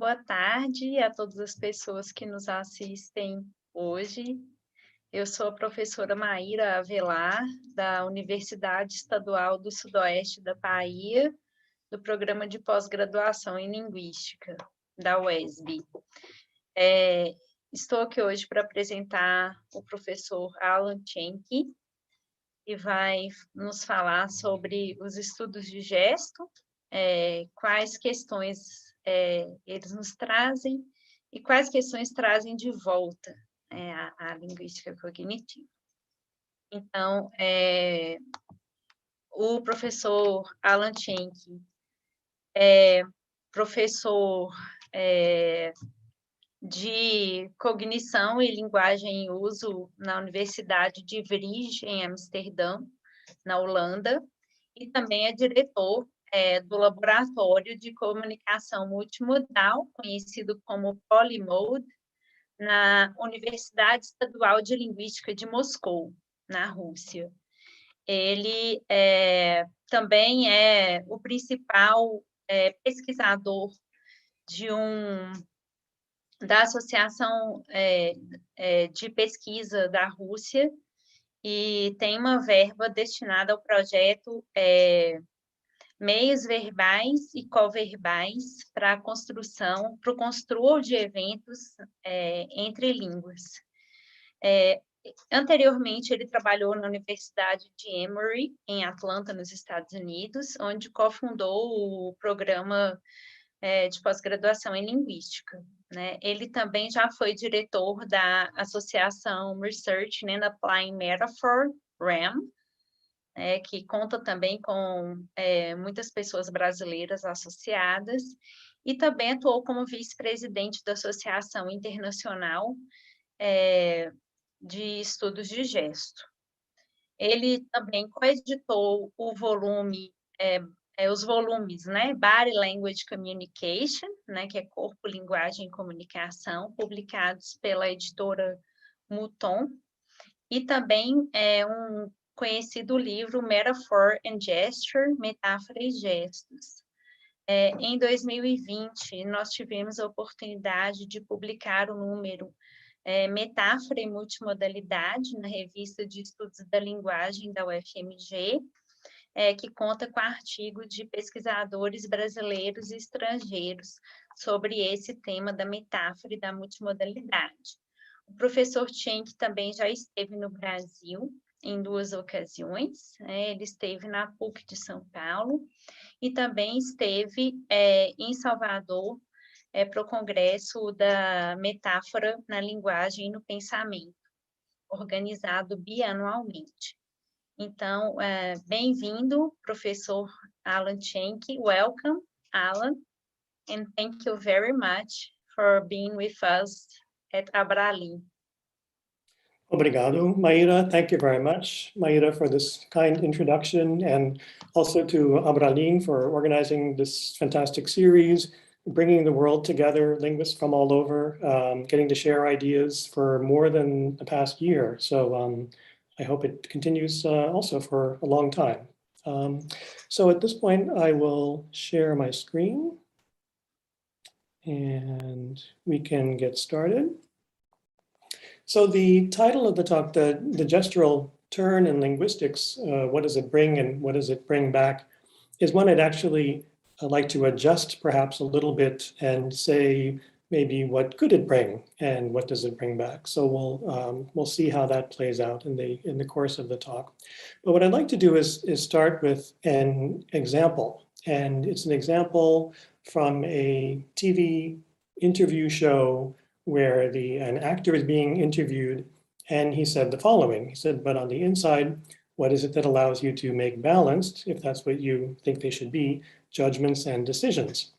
Boa tarde a todas as pessoas que nos assistem hoje. Eu sou a professora Maíra Avelar, da Universidade Estadual do Sudoeste da Bahia, do Programa de Pós-Graduação em Linguística, da UESB. Estou aqui hoje para apresentar o professor Alan Cienki, que vai nos falar sobre os estudos de gesto, quais questões eles nos trazem e quais questões trazem de volta a linguística cognitiva. Então, o professor Alan Cienki é professor de cognição e linguagem em uso na Universidade de Vrije, em Amsterdã, na Holanda, e também é diretor do Laboratório de Comunicação Multimodal, conhecido como Polymod, na Universidade Estadual de Linguística de Moscou, na Rússia. Ele também é o principal pesquisador da Associação de Pesquisa da Rússia, e tem uma verba destinada ao projeto Meios Verbais e Coverbais para a construção, para o construor de eventos entre línguas. Anteriormente, ele trabalhou na Universidade de Emory, em Atlanta, nos Estados Unidos, onde cofundou o programa de pós-graduação em Linguística. Né? Ele também já foi diretor da Associação Research and Applying Metaphor, RAM, que conta também com muitas pessoas brasileiras associadas, e também atuou como vice-presidente da Associação Internacional de Estudos de Gesto. Ele também coeditou o volume, os volumes, né, Body Language Communication, né, que é Corpo, Linguagem e Comunicação, publicados pela editora Mouton, e também um conhecido livro Metaphor and Gesture, Metáfora e Gestos. Em 2020, nós tivemos a oportunidade de publicar o número Metáfora e Multimodalidade, na Revista de Estudos da Linguagem da UFMG, que conta com artigos de pesquisadores brasileiros e estrangeiros sobre esse tema da metáfora e da multimodalidade. O professor Cienki também já esteve no Brasil em 2 ocasiões, ele esteve na PUC de São Paulo e também esteve em Salvador para o Congresso da Metáfora na Linguagem e no Pensamento, organizado bianualmente. Então, bem-vindo, professor Alan Cienki. Welcome, Alan, and thank you very much for being with us at Abralin. Obrigado, Maíra. Thank you very much, Maíra, for this kind introduction, and also to Abralin for organizing this fantastic series, bringing the world together, linguists from all over, getting to share ideas for more than the past year. So I hope it continues also for a long time. So at this point, I will share my screen and we can get started. So the title of the talk, the gestural turn in linguistics, what does it bring and what does it bring back, is one I'd actually like to adjust perhaps a little bit and say maybe what could it bring and what does it bring back. So we'll see how that plays out in the course of the talk. But what I'd like to do is start with an example, and it's an example from a TV interview show where an actor is being interviewed, and he said the following. He said, but on the inside, what is it that allows you to make balanced, if that's what you think they should be, judgments and decisions?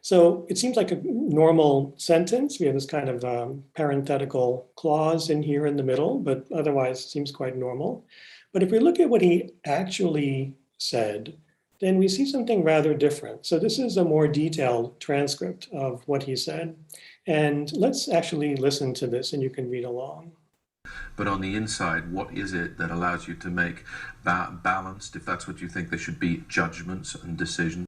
So it seems like a normal sentence. We have this kind of parenthetical clause in here in the middle, but otherwise it seems quite normal. But if we look at what he actually said, then we see something rather different. So this is a more detailed transcript of what he said. And let's actually listen to this and you can read along. But on the inside, what is it that allows you to make balanced, if that's what you think they should be, judgments and decisions?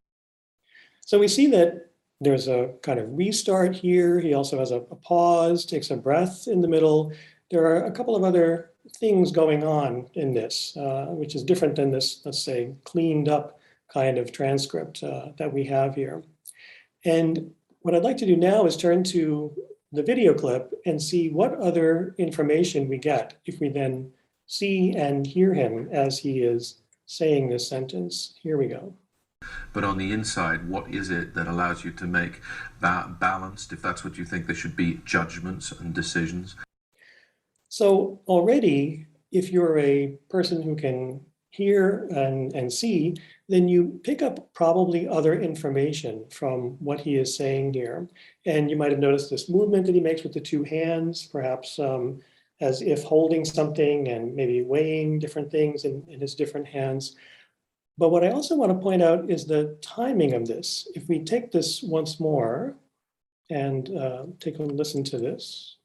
So we see that There's a kind of restart here. He also has a pause, takes a breath in the middle. There are a couple of other things going on in this, which is different than this, let's say, cleaned up kind of transcript that we have here. And what I'd like to do now is turn to the video clip and see what other information we get if we then see and hear him as he is saying this sentence. Here we go. But on the inside, what is it that allows you to make balanced, if that's what you think there should be, judgments and decisions? So already, if you're a person who can hear and see, then you pick up probably other information from what he is saying here. And you might have noticed this movement that he makes with the two hands, perhaps as if holding something and maybe weighing different things in his different hands. But what I also want to point out is the timing of this. If we take this once more and take a listen to this.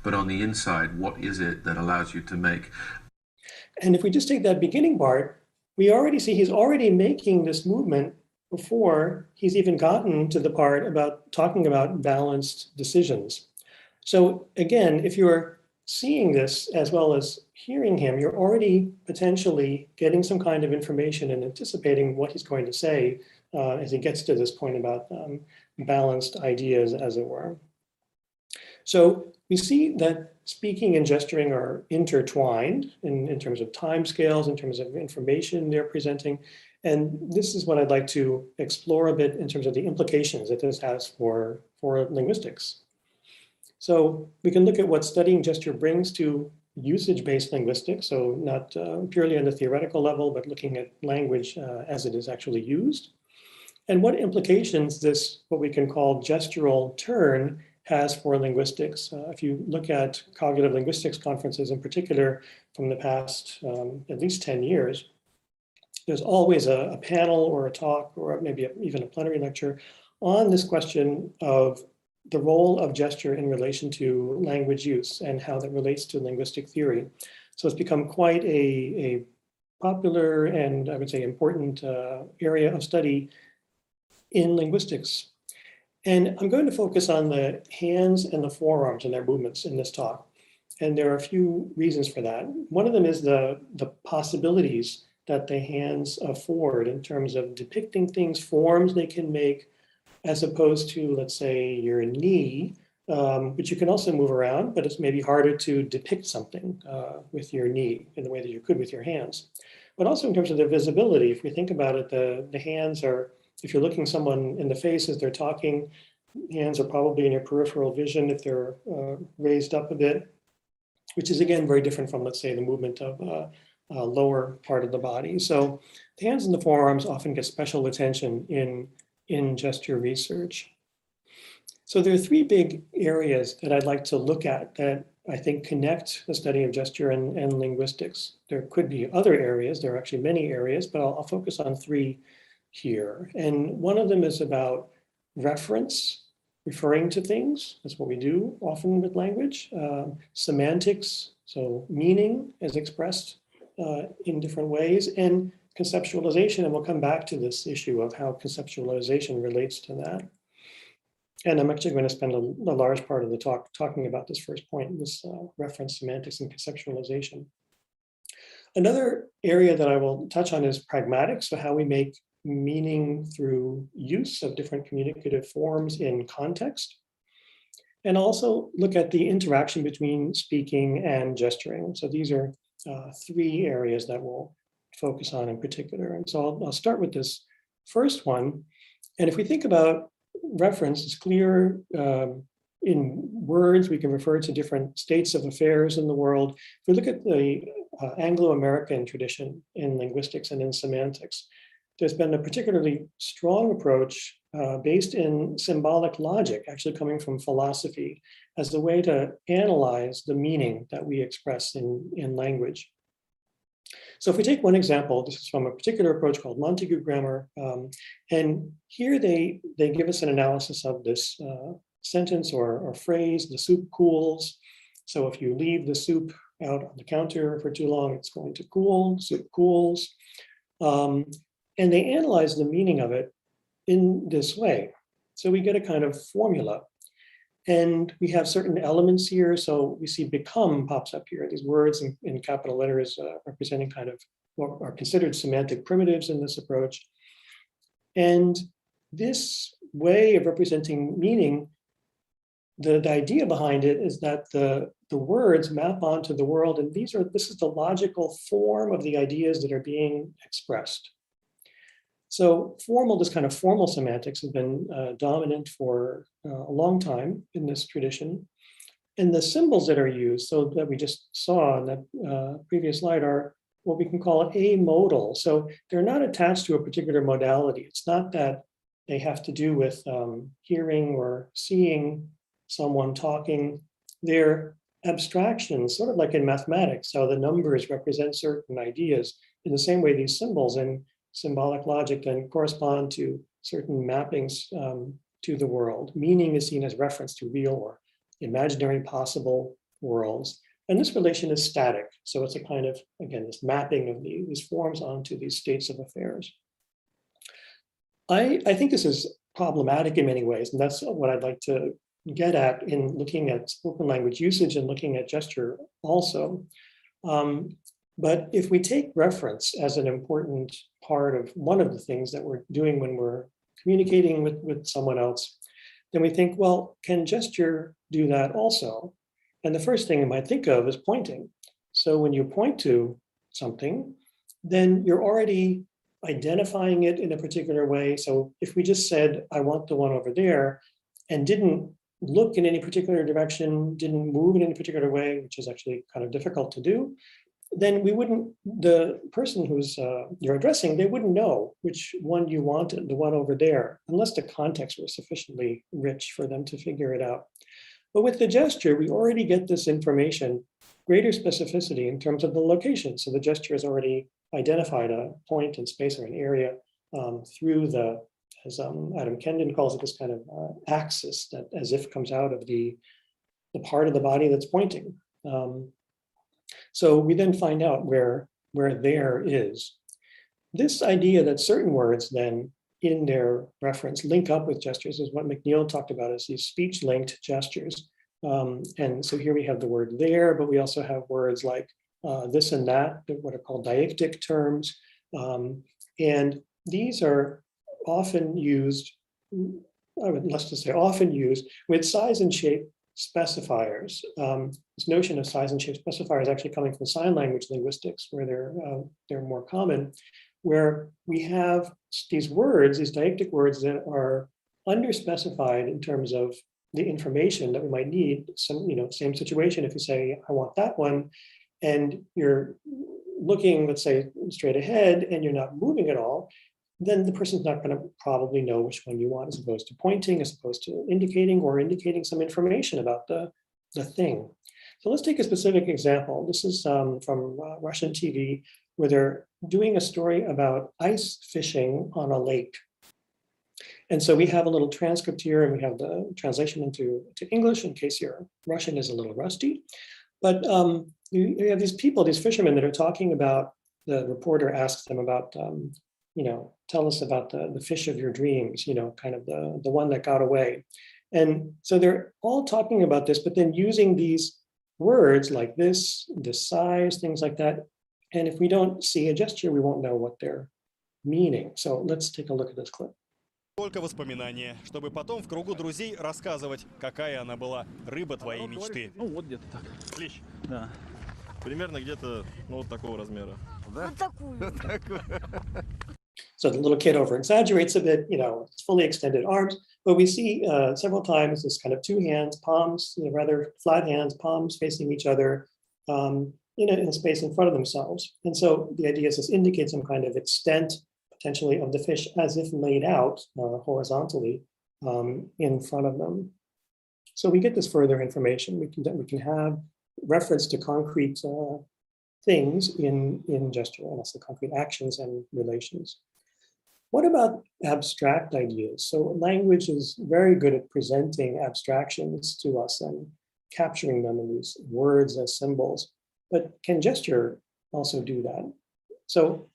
But on the inside, what is it that allows you to make? And if we just take that beginning part, we already see he's already making this movement before he's even gotten to the part about talking about balanced decisions. So again, if you're seeing this as well as hearing him, you're already potentially getting some kind of information and anticipating what he's going to say as he gets to this point about balanced ideas, as it were. So we see that speaking and gesturing are intertwined in terms of timescales, in terms of information they're presenting. And this is what I'd like to explore a bit in terms of the implications that this has for linguistics. So we can look at what studying gesture brings to usage-based linguistics, so not purely on the theoretical level, but looking at language as it is actually used. And what implications this, what we can call gestural turn, has for linguistics. If you look at cognitive linguistics conferences in particular from the past at least 10 years, there's always a panel or a talk or maybe even a plenary lecture on this question of the role of gesture in relation to language use and how that relates to linguistic theory. So it's become quite a popular and I would say important area of study in linguistics. And I'm going to focus on the hands and the forearms and their movements in this talk. And there are a few reasons for that. One of them is the possibilities that the hands afford in terms of depicting things, forms they can make, as opposed to, let's say, your knee, which you can also move around, but it's maybe harder to depict something with your knee in the way that you could with your hands. But also in terms of their visibility, if we think about it, the hands are, if you're looking someone in the face as they're talking, hands are probably in your peripheral vision if they're raised up a bit, which is again very different from, let's say, the movement of a lower part of the body. So the hands and the forearms often get special attention in gesture research. So there are three big areas that I'd like to look at that I think connect the study of gesture and linguistics. There could be other areas, there are actually many areas, but I'll focus on three here. And one of them is about reference, referring to things. That's what we do often with language. Semantics, so meaning as expressed in different ways, and conceptualization. And we'll come back to this issue of how conceptualization relates to that. And I'm actually going to spend a large part of the talk talking about this first point, this reference, semantics, and conceptualization. Another area that I will touch on is pragmatic, so how we make meaning through use of different communicative forms in context. And also look at the interaction between speaking and gesturing. So these are three areas that we'll focus on in particular. And so I'll start with this first one. And if we think about reference, it's clear in words, we can refer to different states of affairs in the world. If we look at the Anglo-American tradition in linguistics and in semantics, there's been a particularly strong approach based in symbolic logic, actually coming from philosophy, as a way to analyze the meaning that we express in language. So if we take one example, this is from a particular approach called Montague grammar, and here they give us an analysis of this sentence or phrase, the soup cools. So if you leave the soup out on the counter for too long, it's going to cool, soup cools. And they analyze the meaning of it in this way. So we get a kind of formula. And we have certain elements here. So we see become pops up here. These words in capital letters representing kind of what are considered semantic primitives in this approach. And this way of representing meaning, the idea behind it is that the words map onto the world, and this is the logical form of the ideas that are being expressed. So this kind of formal semantics has been dominant for a long time in this tradition. And the symbols that are used, so that we just saw in that previous slide, are what we can call amodal. So they're not attached to a particular modality. It's not that they have to do with hearing or seeing someone talking. They're abstractions, sort of like in mathematics, how the numbers represent certain ideas. In the same way, these symbols in symbolic logic then correspond to certain mappings to the world. Meaning is seen as reference to real or imaginary possible worlds. And this relation is static. So it's a kind of, again, this mapping of these forms onto these states of affairs. I think this is problematic in many ways, and that's what I'd like to get at in looking at spoken language usage and looking at gesture also. But if we take reference as an important part of one of the things that we're doing when we're communicating with someone else, then we think, well, can gesture do that also? And the first thing you might think of is pointing. So when you point to something, then you're already identifying it in a particular way. So if we just said, I want the one over there, and didn't look in any particular direction, didn't move in any particular way, which is actually kind of difficult to do, then the person who's you're addressing, they wouldn't know which one you wanted, the one over there, unless the context was sufficiently rich for them to figure it out. But with the gesture, we already get this information, greater specificity in terms of the location. So the gesture has already identified a point in space or an area through the, as Adam Kendon calls it, this kind of axis that as if comes out of the part of the body that's pointing. So we then find out where there is. This idea that certain words then in their reference link up with gestures is what McNeil talked about as these speech-linked gestures. And so here we have the word there, but we also have words like this and that, what are called Deictic terms. And these are often used, let's just say often used with size and shape specifiers. This notion of size and shape specifiers is actually coming from sign language linguistics, where they're more common, where we have these words, these deictic words that are underspecified in terms of the information that we might need. Some, same situation if you say, I want that one, and you're looking, let's say, straight ahead and you're not moving at all, then the person's not going to probably know which one you want, as opposed to pointing, as opposed to indicating some information about the thing. So let's take a specific example. This is from Russian TV, where they're doing a story about ice fishing on a lake. And so we have a little transcript here, and we have the translation into English in case your Russian is a little rusty. But you have these people, these fishermen that are talking about, the reporter asks them about, tell us about the fish of your dreams, kind of the one that got away. And so they're all talking about this, but then using these words like this size, things like that. And if we don't see a gesture, we won't know what they're meaning. So let's take a look at this clip. Только воспоминания, чтобы потом в кругу друзей рассказывать, какая она была рыба твоей мечты. Ну вот где-то так. Клещ. Да. Примерно где-то вот такого размера. Да? Вот такую. So the little kid over exaggerates a bit, it's fully extended arms, but we see several times this kind of two hands, palms, rather flat hands, palms facing each other in a space in front of themselves. And so the idea is this indicates some kind of extent potentially of the fish as if laid out horizontally in front of them. So we get this further information. We can have reference to concrete things in gesture, and that's the concrete actions and relations. What about abstract ideas? So language is very good at presenting abstractions to us and capturing them in these words as symbols, but can gesture also do that? So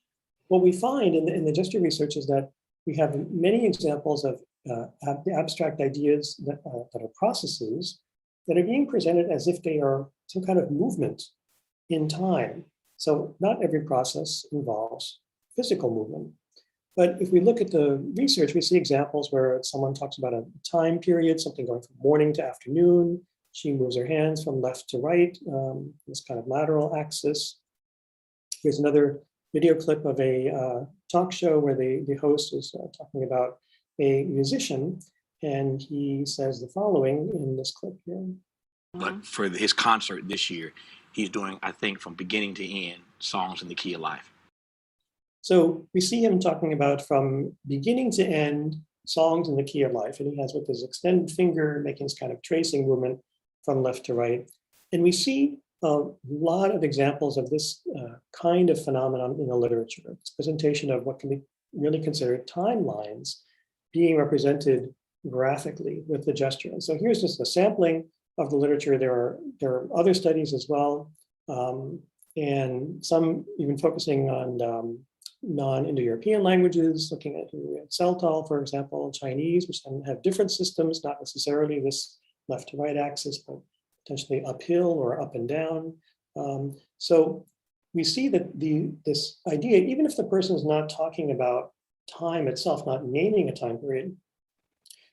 what we find in the gesture research is that we have many examples of abstract ideas that are processes that are being presented as if they are some kind of movement in time. So not every process involves physical movement. But if we look at the research, we see examples where someone talks about a time period, something going from morning to afternoon. She moves her hands from left to right, this kind of lateral axis. Here's another video clip of a talk show where the host is talking about a musician, and he says the following in this clip here. But for his concert this year, he's doing, I think, from beginning to end, songs in the key of life. So we see him talking about from beginning to end, songs in the key of life, and he has with his extended finger making this kind of tracing movement from left to right. And we see a lot of examples of this kind of phenomenon in the literature. It's presentation of what can be really considered timelines being represented graphically with the gesture. And so here's just a sampling of the literature. There are other studies as well, and some even focusing on non-Indo-European languages, looking at Zlatev, for example, Chinese, which then have different systems, not necessarily this left to right axis, but potentially uphill or up and down. So we see that this idea, even if the person is not talking about time itself, not naming a time period,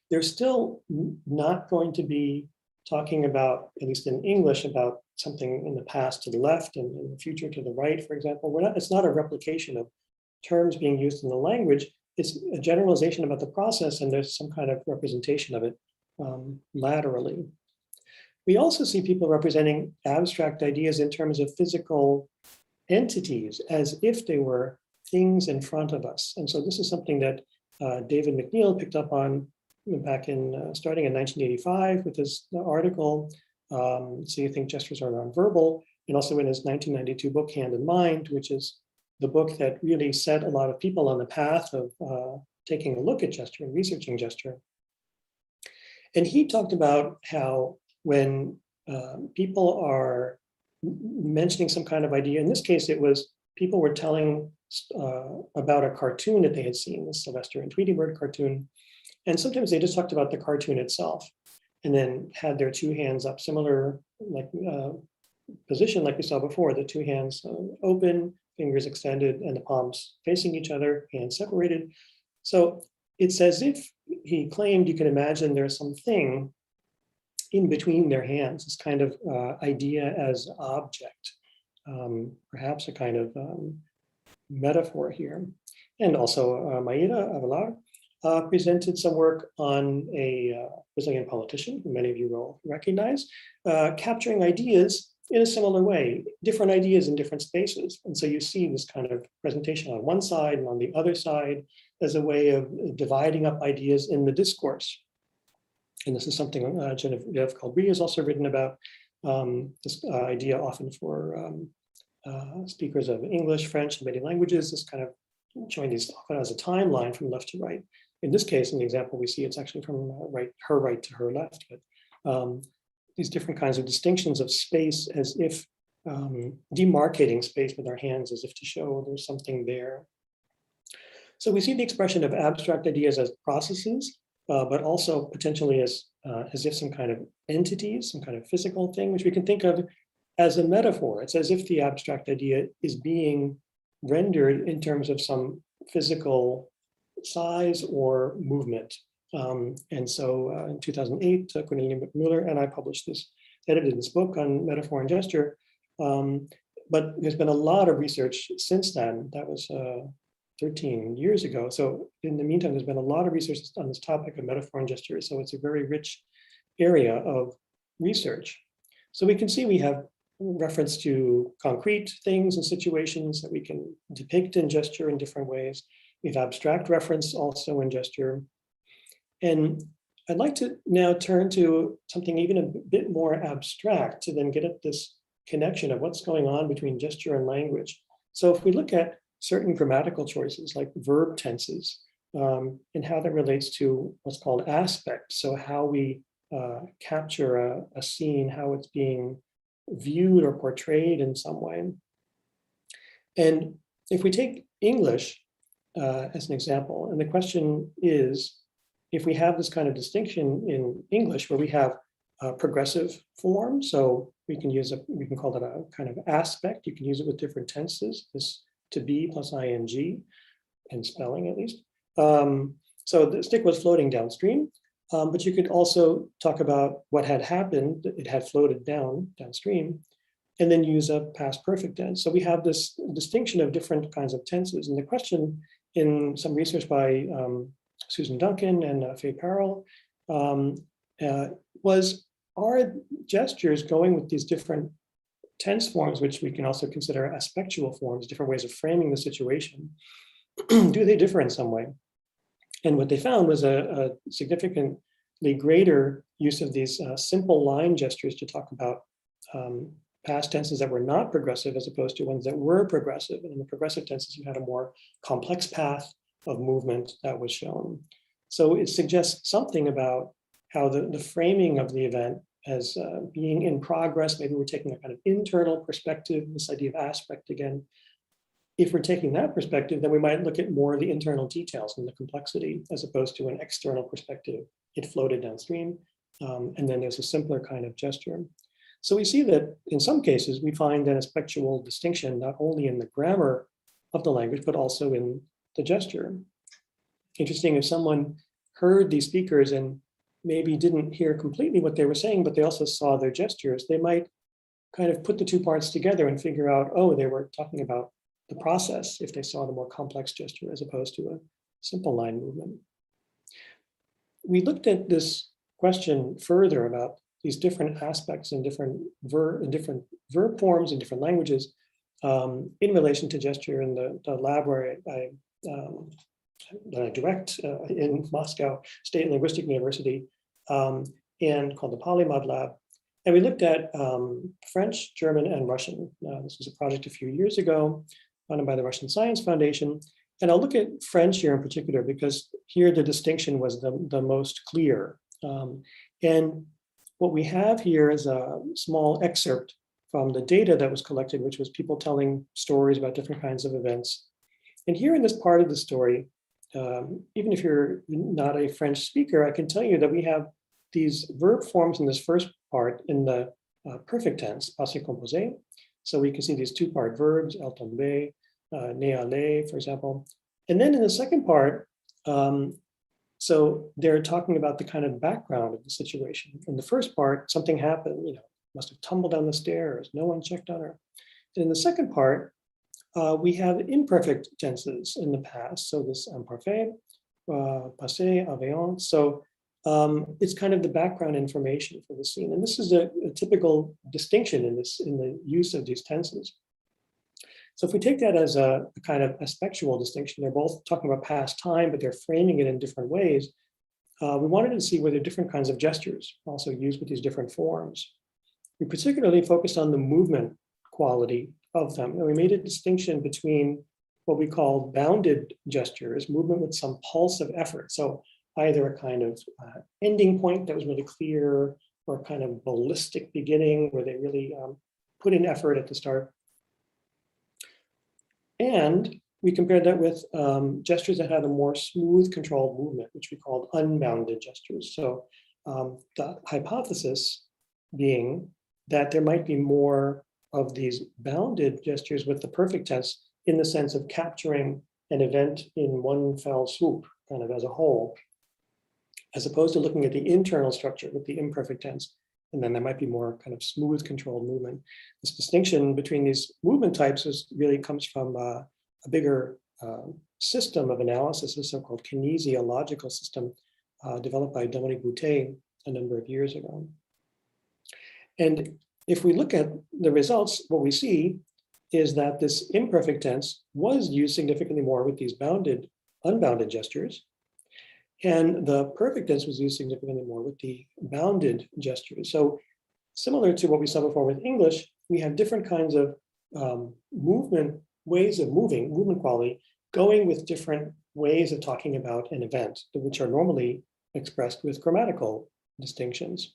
they're still not going to be talking about, at least in English, about something in the past to the left and in the future to the right, for example. It's not a replication of terms being used in the language. It's a generalization about the process, and there's some kind of representation of it laterally. We also see people representing abstract ideas in terms of physical entities, as if they were things in front of us. And so this is something that David McNeill picked up on back in starting in 1985 with his article, So You Think Gestures Are Nonverbal, and also in his 1992 book, Hand in Mind, which is the book that really set a lot of people on the path of taking a look at gesture and researching gesture. And he talked about how when people are mentioning some kind of idea, in this case, it was people were telling about a cartoon that they had seen, the Sylvester and Tweety Bird cartoon. And sometimes they just talked about the cartoon itself and then had their two hands up, similar like position like we saw before, the two hands open, fingers extended, and the palms facing each other, hands separated. So it's as if he claimed you can imagine there's something in between their hands, this kind of idea as object, perhaps a kind of metaphor here. And also Maida Avelar presented some work on a Brazilian politician, who many of you will recognize, capturing ideas in a similar way, different ideas in different spaces. And so you see this kind of presentation on one side and on the other side as a way of dividing up ideas in the discourse. And this is something Genevieve Calbri has also written about, this idea often for speakers of English, French, and many languages, this kind of showing these often as a timeline from left to right. In this case, in the example we see, it's actually from her right to her left. But these different kinds of distinctions of space as if demarcating space with our hands as if to show there's something there. So we see the expression of abstract ideas as processes, but also potentially as if some kind of entities, some kind of physical thing, which we can think of as a metaphor. It's as if the abstract idea is being rendered in terms of some physical size or movement. And so in 2008, Cornelia Muller and I edited this book on metaphor and gesture. But there's been a lot of research since then. That was 13 years ago. So in the meantime, there's been a lot of research on this topic of metaphor and gesture. So it's a very rich area of research. So we can see we have reference to concrete things and situations that we can depict in gesture in different ways. We have abstract reference also in gesture. And I'd like to now turn to something even a bit more abstract to then get at this connection of what's going on between gesture and language. So if we look at certain grammatical choices like verb tenses and how that relates to what's called aspect, so how we capture a scene, how it's being viewed or portrayed in some way. And if we take English, as an example. And the question is, if we have this kind of distinction in English where we have a progressive form, so we can call that a kind of aspect. You can use it with different tenses, this to be plus ing, in spelling at least. So the stick was floating downstream, but you could also talk about what had happened. It had floated downstream, and then use a past perfect tense. So we have this distinction of different kinds of tenses. And the question in some research by Susan Duncan and Faye Parrell was, are gestures going with these different tense forms, which we can also consider aspectual forms, different ways of framing the situation, do they differ in some way? And what they found was a significantly greater use of these simple line gestures to talk about past tenses that were not progressive as opposed to ones that were progressive. And in the progressive tenses, you had a more complex path of movement that was shown. So it suggests something about how the framing of the event as being in progress. Maybe we're taking a kind of internal perspective, this idea of aspect again. If we're taking that perspective, then we might look at more of the internal details and the complexity as opposed to an external perspective. It floated downstream, and then there's a simpler kind of gesture. So we see that in some cases, we find an aspectual distinction, not only in the grammar of the language, but also in the gesture. Interesting, if someone heard these speakers and maybe didn't hear completely what they were saying, but they also saw their gestures, they might kind of put the two parts together and figure out, oh, they were talking about the process if they saw the more complex gesture as opposed to a simple line movement. We looked at this question further about these different aspects and different verb forms in different languages in relation to gesture in the lab where I direct in Moscow State Linguistic University and called the Polymod Lab. And we looked at French, German, and Russian. This was a project a few years ago funded by the Russian Science Foundation. And I'll look at French here in particular because here the distinction was the most clear. And what we have here is a small excerpt from the data that was collected, which was people telling stories about different kinds of events. And here in this part of the story, even if you're not a French speaker, I can tell you that we have these verb forms in this first part in the perfect tense, passé composé. So we can see these two-part verbs, elle tombe, né aller, for example. And then in the second part, so they're talking about the kind of background of the situation. In the first part, something happened, must have tumbled down the stairs, no one checked on her. And in the second part, we have imperfect tenses in the past. So this imparfait, passé, avant. So it's kind of the background information for the scene. And this is a typical distinction in the use of these tenses. So if we take that as a kind of aspectual distinction, they're both talking about past time, but they're framing it in different ways. We wanted to see whether different kinds of gestures also used with these different forms. We particularly focused on the movement quality of them. And we made a distinction between what we call bounded gestures, movement with some pulse of effort. So either a kind of ending point that was really clear or a kind of ballistic beginning where they really put in effort at the start. And we compared that with gestures that had a more smooth controlled movement, which we called unbounded gestures. So the hypothesis being that there might be more of these bounded gestures with the perfect tense in the sense of capturing an event in one fell swoop, kind of as a whole, as opposed to looking at the internal structure with the imperfect tense. And then there might be more kind of smooth controlled movement. This distinction between these movement types really comes from a bigger system of analysis, a so-called kinesiological system developed by Dominique Boutet a number of years ago. And if we look at the results, what we see is that this imperfect tense was used significantly more with these unbounded gestures. And the perfect tense was used significantly more with the bounded gestures. So similar to what we saw before with English, we have different kinds of ways of movement quality, going with different ways of talking about an event, which are normally expressed with grammatical distinctions.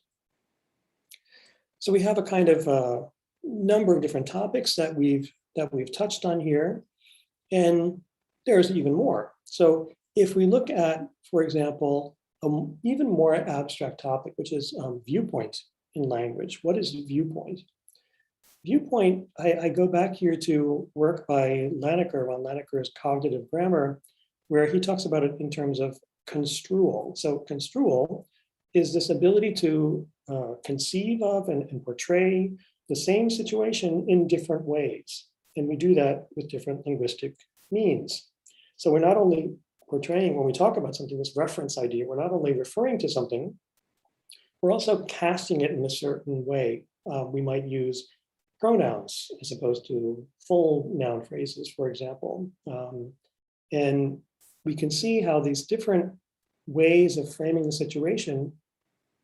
So we have a kind of number of different topics that we've touched on here. And there's even more. So if we look at, for example, an even more abstract topic, which is viewpoint in language. What is viewpoint? Viewpoint, I go back here to work by Lanneker on Lanneker's cognitive grammar, where he talks about it in terms of construal. So construal is this ability to conceive of and portray the same situation in different ways. And we do that with different linguistic means. So we're not only portraying, when we talk about something, this reference idea, we're not only referring to something, we're also casting it in a certain way. We might use pronouns as opposed to full noun phrases, for example. And we can see how these different ways of framing the situation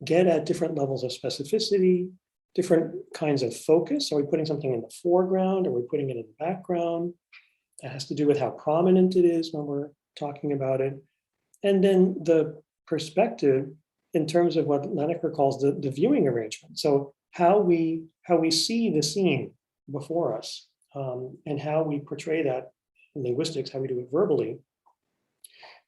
get at different levels of specificity, different kinds of focus. Are we putting something in the foreground? Are we putting it in the background? It has to do with how prominent it is when we're talking about it. And then the perspective in terms of what Lanneker calls the viewing arrangement. So how we see the scene before us and how we portray that in linguistics, how we do it verbally,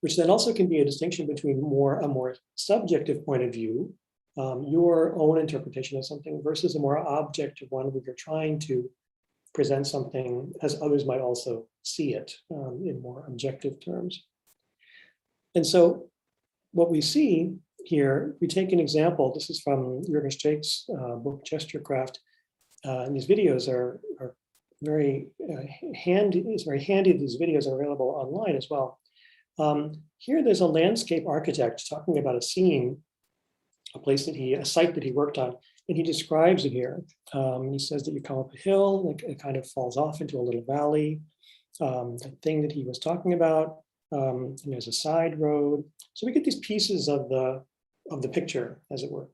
which then also can be a distinction between a more subjective point of view, your own interpretation of something versus a more objective one where you're trying to present something as others might also see it in more objective terms. And so what we see here, we take an example. This is from Jürgen Streeck's book, Gesturecraft. And these videos are very handy. It's very handy. These videos are available online as well. Here, there's a landscape architect talking about a scene, a site that he worked on, and he describes it here. He says that you come up a hill, it kind of falls off into a little valley. The thing that he was talking about, and there's a side road. So we get these pieces of the picture, as it were.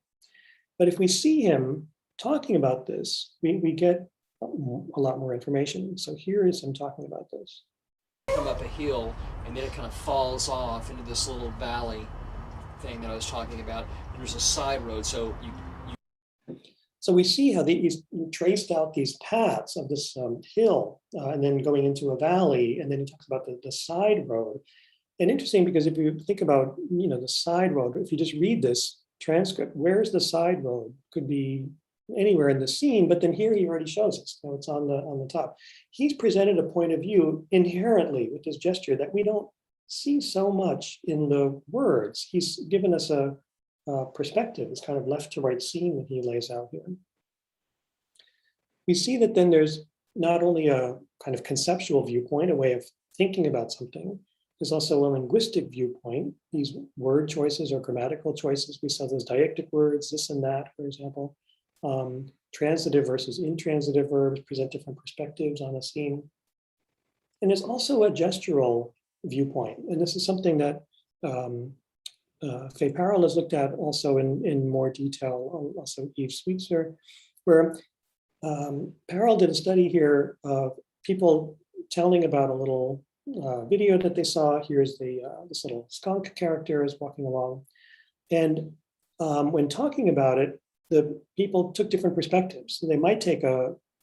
But if we see him talking about this, we get a lot more information. So here is him talking about this. Come up a hill, and then it kind of falls off into this little valley thing that I was talking about. And there's a side road, so So we see how he's traced out these paths of this hill and then going into a valley, and then he talks about the side road. And interesting, because if you think about the side road, if you just read this transcript, where's the side road? Could be anywhere in the scene, but then here he already shows us. So it's on the top. He's presented a point of view inherently with this gesture that we don't see so much in the words. He's given us a perspective, this kind of left to right scene that he lays out here. We see that then there's not only a kind of conceptual viewpoint, a way of thinking about something, there's also a linguistic viewpoint, these word choices or grammatical choices. We saw those deictic words, this and that, for example. Transitive versus intransitive verbs present different perspectives on a scene. And there's also a gestural viewpoint. And this is something that Faye Parrell has looked at also in more detail, also Eve Sweetser, where Parrell did a study here of people telling about a little video that they saw. Here's this little skunk character is walking along. And when talking about it, the people took different perspectives. So they might take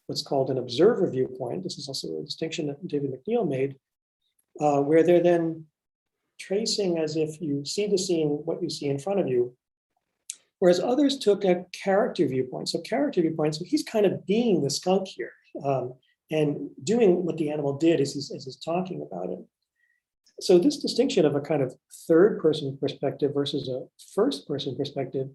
what's called an observer viewpoint. This is also a distinction that David McNeil made, where they're then tracing as if you see the scene, what you see in front of you. Whereas others took a character viewpoint. So character viewpoint, so he's kind of being the skunk here and doing what the animal did as he's talking about it. So this distinction of a kind of third person perspective versus a first person perspective,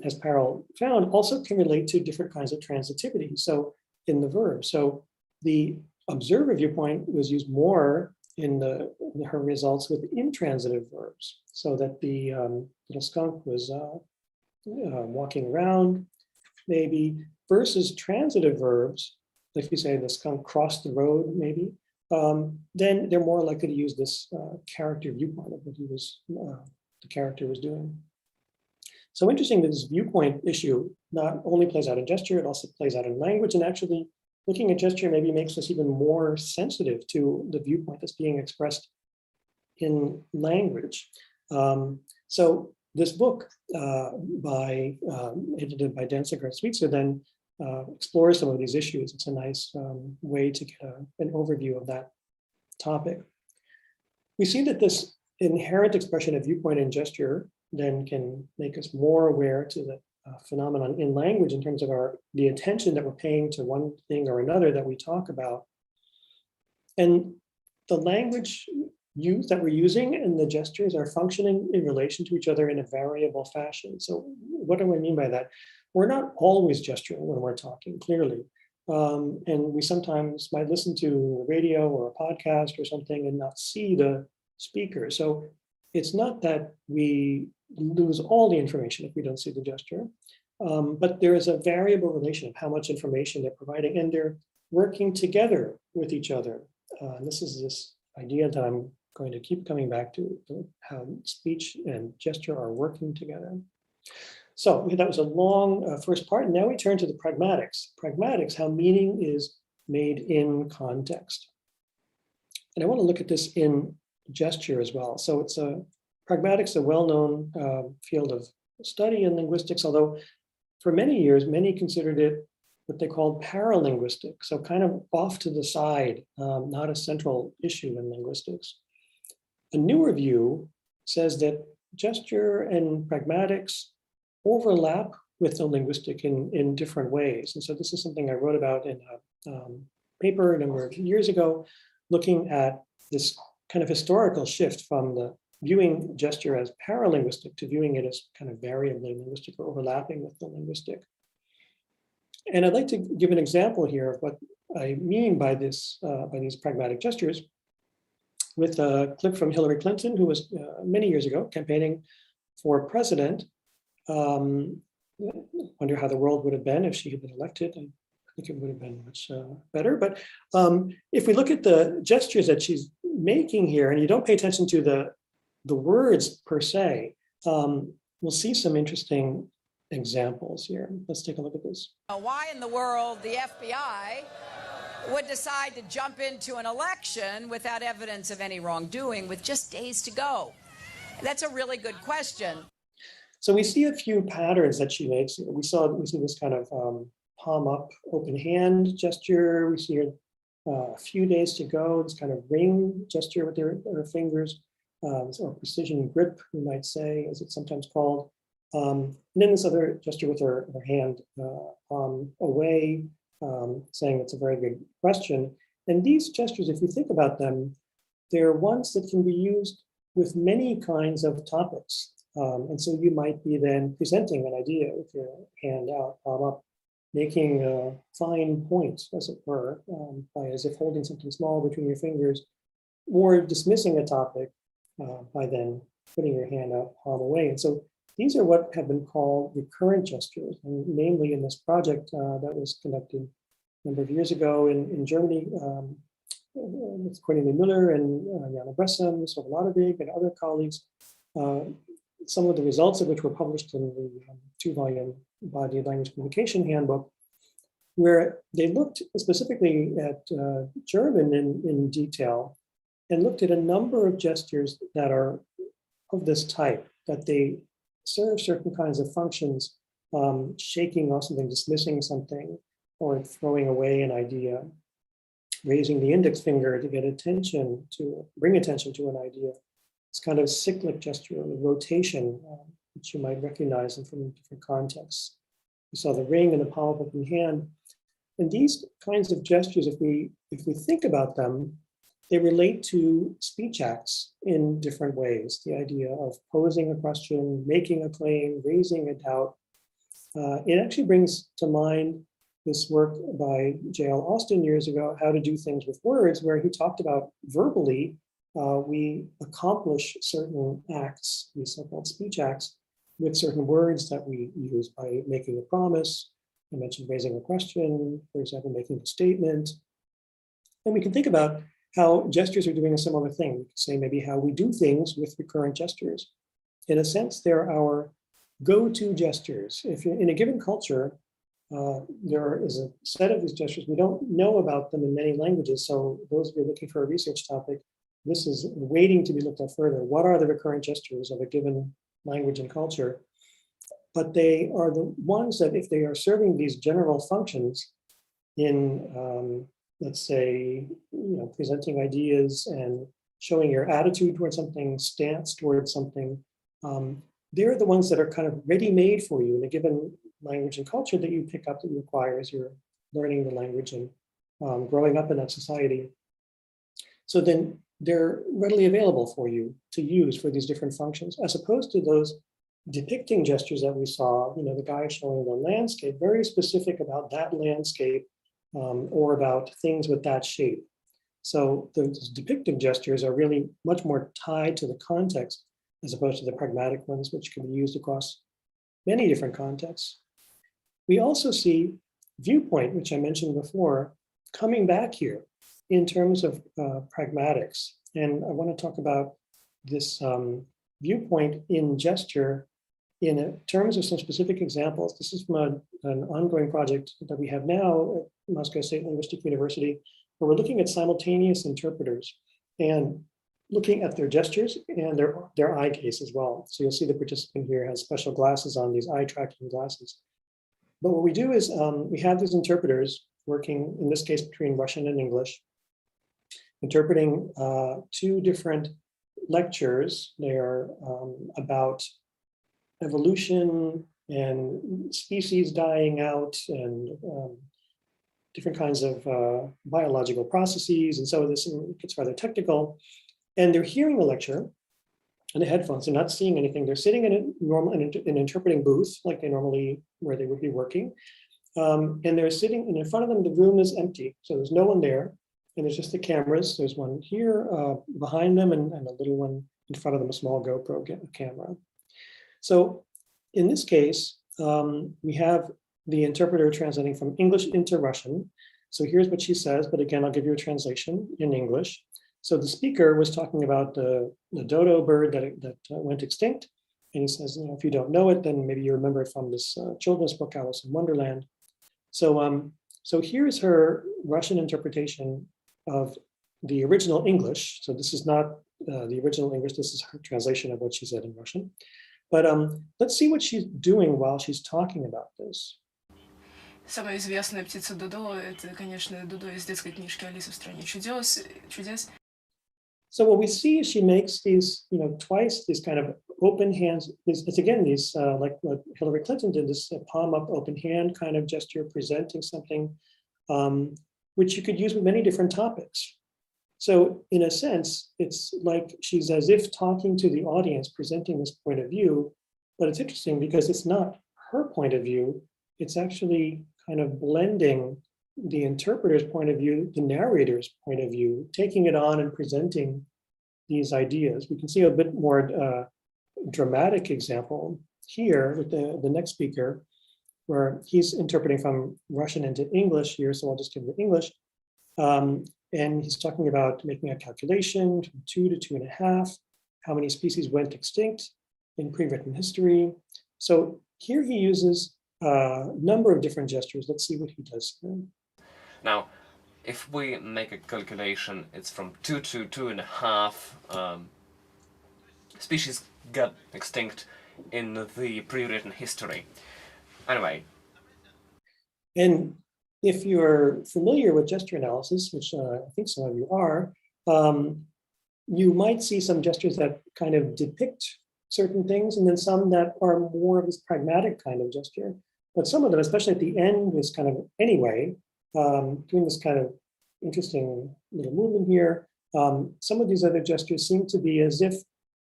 as Parrell found, also can relate to different kinds of transitivity. So in the verb, so the observer viewpoint was used more in her results with intransitive verbs, so that the little skunk was walking around, maybe, versus transitive verbs. If you say the skunk crossed the road, maybe, then they're more likely to use this character viewpoint of what the character was doing. So interesting that this viewpoint issue not only plays out in gesture, it also plays out in language, and actually looking at gesture maybe makes us even more sensitive to the viewpoint that's being expressed in language. So this book edited by Danziger and Sweetser then explores some of these issues. It's a nice way to get an overview of that topic. We see that this inherent expression of viewpoint and gesture then can make us more aware to the phenomenon in language in terms of the attention that we're paying to one thing or another that we talk about. And the language that we're using and the gestures are functioning in relation to each other in a variable fashion. So what do I mean by that? We're not always gesturing when we're talking, clearly. And we sometimes might listen to the radio or a podcast or something and not see the speaker. So it's not that we lose all the information if we don't see the gesture, but there is a variable relation of how much information they're providing, and they're working together with each other. And this is this idea that I'm going to keep coming back to, how speech and gesture are working together. So that was a long first part, and now we turn to the pragmatics. Pragmatics, how meaning is made in context. And I want to look at this in gesture as well. So pragmatics, a well-known field of study in linguistics, although for many years, many considered it what they called paralinguistic, so kind of off to the side, not a central issue in linguistics. A newer view says that gesture and pragmatics overlap with the linguistic in different ways. And so this is something I wrote about in a paper a number of years ago, looking at this kind of historical shift from the viewing gesture as paralinguistic to viewing it as kind of variably linguistic or overlapping with the linguistic. And I'd like to give an example here of what I mean by this, by these pragmatic gestures, with a clip from Hillary Clinton, who was many years ago campaigning for president. Wonder how the world would have been if she had been elected. I think it would have been much better. But if we look at the gestures that she's making here, and you don't pay attention to the words per se, we'll see some interesting examples here. Let's take a look at this. Why in the world the FBI would decide to jump into an election without evidence of any wrongdoing with just days to go? That's a really good question. So we see a few patterns that she makes. We see this kind of palm up, open hand gesture. We see a few days to go, this kind of ring gesture with her fingers, or precision grip, we might say, as it's sometimes called. And then this other gesture with her hand palm away, saying it's a very good question. And these gestures, if you think about them, they're ones that can be used with many kinds of topics. And so you might be then presenting an idea with your hand out, palm up, making a fine point, as it were, as if holding something small between your fingers, or dismissing a topic by then putting your hand out, palm away. And so these are what have been called recurrent gestures, and namely in this project that was conducted a number of years ago in Germany with Cornelia Müller and Jana Bressem, Soboladovig, and other colleagues. Some of the results of which were published in the 2-volume Embodied Language Communication Handbook, where they looked specifically at German in detail and looked at a number of gestures that are of this type, that they serve certain kinds of functions, shaking off something, dismissing something, or throwing away an idea, raising the index finger to get attention to, bring attention to an idea. It's kind of cyclic gesture, rotation, which you might recognize from different contexts. We saw the ring and the palm of open hand. And these kinds of gestures, if we think about them, they relate to speech acts in different ways. The idea of posing a question, making a claim, raising a doubt. It actually brings to mind this work by J.L. Austin years ago, How to Do Things with Words, where he talked about verbally, we accomplish certain acts, these so-called speech acts, with certain words that we use by making a promise. I mentioned raising a question, for example, making a statement. And we can think about how gestures are doing a similar thing. We could say maybe how we do things with recurrent gestures. In a sense, they're our go-to gestures. If you're in a given culture, there is a set of these gestures. We don't know about them in many languages. So those of you looking for a research topic, this is waiting to be looked at further. What are the recurrent gestures of a given language and culture? But they are the ones that, if they are serving these general functions in, let's say, presenting ideas and showing your attitude towards something, stance towards something. They're the ones that are kind of ready-made for you in a given language and culture that you pick up that you acquire as you're learning the language and growing up in that society. So then they're readily available for you to use for these different functions, as opposed to those depicting gestures that we saw, the guy showing the landscape, very specific about that landscape or about things with that shape. So those depictive gestures are really much more tied to the context as opposed to the pragmatic ones, which can be used across many different contexts. We also see viewpoint, which I mentioned before, coming back here in terms of pragmatics. And I want to talk about this viewpoint in gesture in terms of some specific examples. This is from an ongoing project that we have now at Moscow State Linguistic University, where we're looking at simultaneous interpreters and looking at their gestures and their eye gaze as well. So you'll see the participant here has special glasses on, these eye tracking glasses. But what we do is we have these interpreters working, in this case, between Russian and English, interpreting two different lectures. They are about evolution and species dying out and different kinds of biological processes. And so this gets rather technical. And they're hearing the lecture in the headphones. They're not seeing anything. They're sitting in an interpreting booth like they normally, where they would be working. And they're sitting, and in front of them, the room is empty. So there's no one there. And there's just the cameras. There's one here behind them and a little one in front of them, a small GoPro camera. So in this case, we have the interpreter translating from English into Russian. So here's what she says, but again, I'll give you a translation in English. So the speaker was talking about the dodo bird that went extinct. And he says, if you don't know it, then maybe you remember it from this children's book, Alice in Wonderland. So, so here's her Russian interpretation of the original English. So this is not the original English, this is her translation of what she said in Russian. But let's see what she's doing while she's talking about this. Самая известная птица Додо, это, конечно, Додо из детской книжки «Алиса в стране чудес». So what we see is she makes these, twice these kind of open hands. It's again these like what Hillary Clinton did, this palm up, open hand kind of gesture, presenting something, which you could use with many different topics. So in a sense, it's like she's as if talking to the audience, presenting this point of view. But it's interesting because it's not her point of view. It's actually kind of blending the interpreter's point of view, the narrator's point of view, taking it on and presenting these ideas. We can see a bit more dramatic example here with the next speaker, where he's interpreting from Russian into English here, so I'll just give the English. And he's talking about making a calculation from 2 to 2.5, how many species went extinct in pre-written history. So here he uses a number of different gestures. Let's see what he does here. Now, if we make a calculation, it's from 2 to 2.5 species got extinct in the pre-written history. Anyway. And if you're familiar with gesture analysis, which I think some of you are, you might see some gestures that kind of depict certain things, and then some that are more of this pragmatic kind of gesture. But some of them, especially at the end, is kind of anyway, doing this kind of interesting little movement here. Some of these other gestures seem to be as if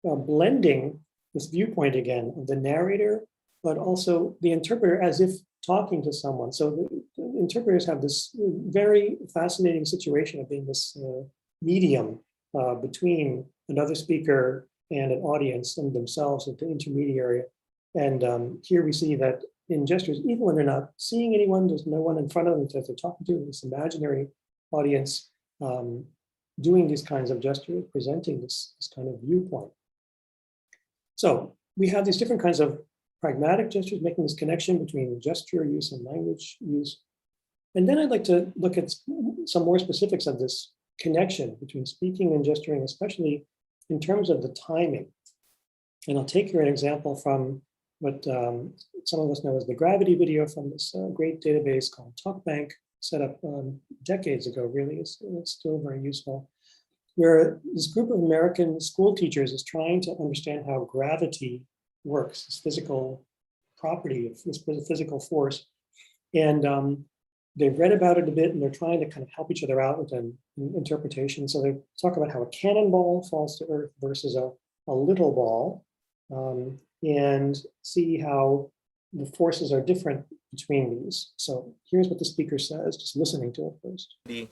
blending this viewpoint again of the narrator, but also the interpreter as if talking to someone. So the interpreters have this very fascinating situation of being this medium between another speaker and an audience and themselves at the intermediary. And here we see that in gestures, even when they're not seeing anyone, there's no one in front of them that they're talking to, this imaginary audience doing these kinds of gestures, presenting this kind of viewpoint. So we have these different kinds of pragmatic gestures, making this connection between gesture use and language use. And then I'd like to look at some more specifics of this connection between speaking and gesturing, especially in terms of the timing. And I'll take here an example from what some of us know as the Gravity video from this great database called TalkBank, set up decades ago, really. It's still very useful. where this group of American school teachers is trying to understand how gravity works, this physical property of this physical force. And they've read about it a bit, and they're trying to kind of help each other out with an interpretation. So they talk about how a cannonball falls to earth versus a little ball, and see how the forces are different between these. So here's what the speaker says, just listening to it first. The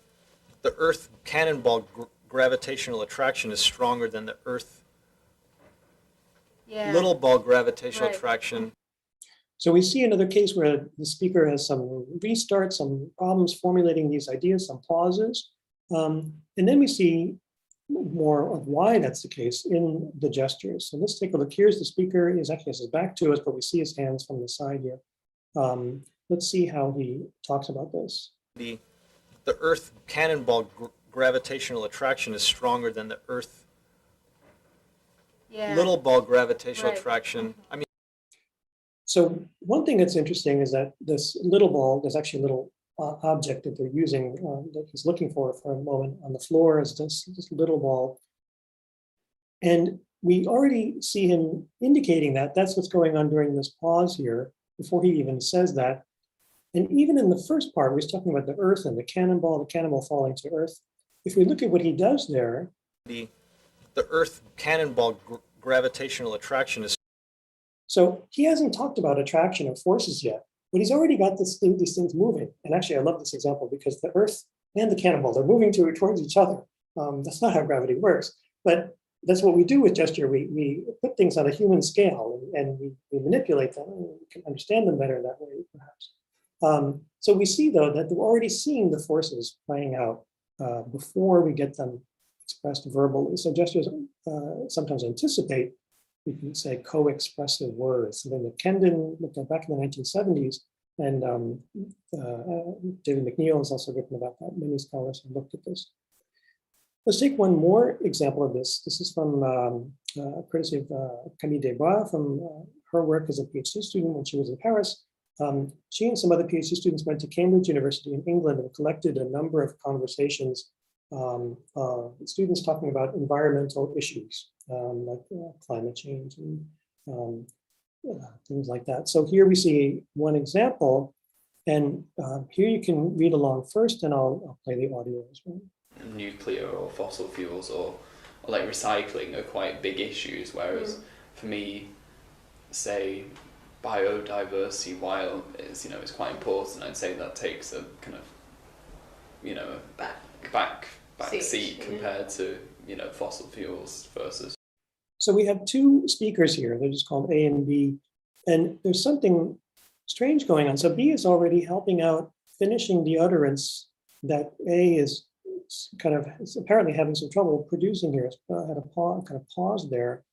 Earth cannonball gravitational attraction is stronger than the Earth little ball gravitational attraction. So we see another case where the speaker has some restarts, some problems formulating these ideas, some pauses. And then we see more of why that's the case in the gestures. So let's take a look. Here's the speaker. He actually has his back to us, but we see his hands from the side here. Let's see how he talks about this. The Earth cannonball gravitational attraction is stronger than the Earth little ball gravitational attraction. I mean, so one thing that's interesting is that this little ball, there's actually a little object that they're using that he's looking for a moment on the floor is this little ball. And we already see him indicating that that's what's going on during this pause here before he even says that. And even in the first part, where he's talking about the earth and the cannonball falling to earth. If we look at what he does there. The Earth cannonball gravitational attraction is. So he hasn't talked about attraction or forces yet, but he's already got these things moving. And actually, I love this example because the earth and the cannonball, they're moving towards each other. That's not how gravity works, but that's what we do with gesture. We put things on a human scale and we manipulate them, and we can understand them better that way, perhaps. So we see, though, that we're already seeing the forces playing out before we get them expressed verbally. So gestures sometimes anticipate, we can say, co-expressive words. Something that Kendon looked at back in the 1970s, and David McNeil has also written about that. Many scholars have looked at this. Let's take one more example of this. This is from courtesy of Camille Desbois, from her work as a PhD student when she was in Paris. She and some other PhD students went to Cambridge University in England and collected a number of conversations, students talking about environmental issues, like climate change and things like that. So here we see one example, and here you can read along first, and I'll play the audio as well. Nuclear or fossil fuels or like recycling are quite big issues, whereas for me, say, biodiversity, while it's quite important, I'd say that takes a kind of back seat compared to fossil fuels versus. So we have two speakers here. They're just called A and B, and there's something strange going on. So B is already helping out, finishing the utterance that A is apparently having some trouble producing here. Had a pause there.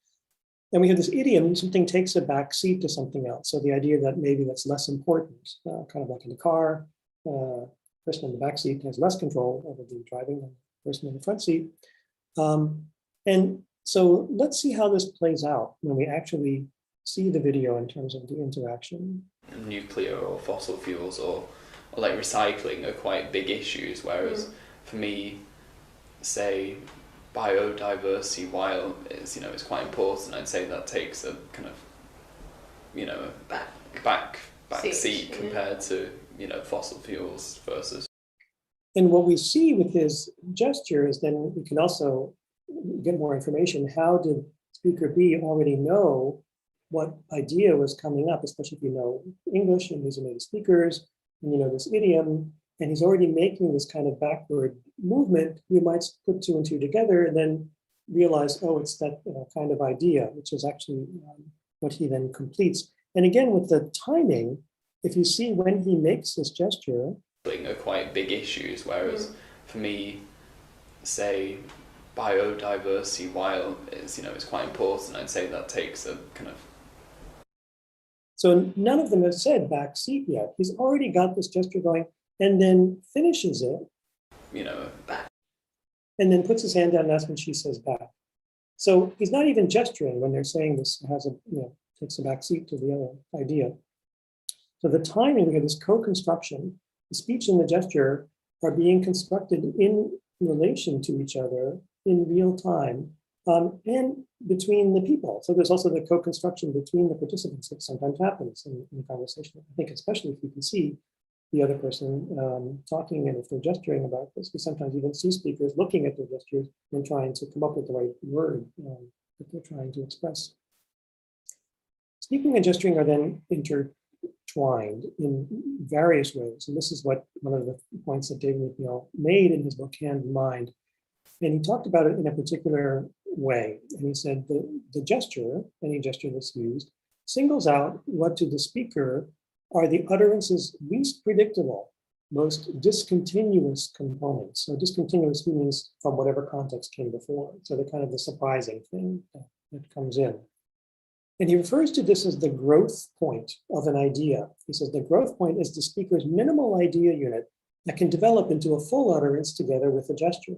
And we have this idiom, something takes a back seat to something else. So the idea that maybe that's less important, kind of like in a car, person in the back seat has less control over the driving than the person in the front seat. And so let's see how this plays out when we actually see the video in terms of the interaction. Nuclear or fossil fuels or like recycling are quite big issues, whereas for me, say, biodiversity, while it's quite important, I'd say that takes a kind of back seat compared to fossil fuels versus. And what we see with his gesture is then we can also get more information. How did speaker B already know what idea was coming up, especially if you know English and these are native speakers, and you know this idiom, and he's already making this kind of backward movement. You might put two and two together and then realize, oh, it's that kind of idea, which is actually what he then completes. And again, with the timing, if you see when he makes this gesture, are quite big issues, whereas for me, say, biodiversity, while it's quite important, I'd say that takes a kind of. So none of them have said back seat yet. He's already got this gesture going and then finishes it. Back. And then puts his hand down, and that's when she says back. So he's not even gesturing when they're saying this has takes a back seat to the other idea. So the timing, we have this co-construction. The speech and the gesture are being constructed in relation to each other in real time and between the people. So there's also the co-construction between the participants that sometimes happens in the conversation. I think especially if you can see the other person talking, and if they're gesturing about this, we sometimes even see speakers looking at their gestures and trying to come up with the right word that they're trying to express. Speaking and gesturing are then intertwined in various ways. And this is what one of the points that David McNeill made in his book, Hand and Mind. And he talked about it in a particular way. And he said the gesture, any gesture that's used, singles out what to the speaker are the utterance's least predictable, most discontinuous components. So discontinuous means from whatever context came before. So the kind of the surprising thing that comes in. And he refers to this as the growth point of an idea. He says the growth point is the speaker's minimal idea unit that can develop into a full utterance together with the gesture.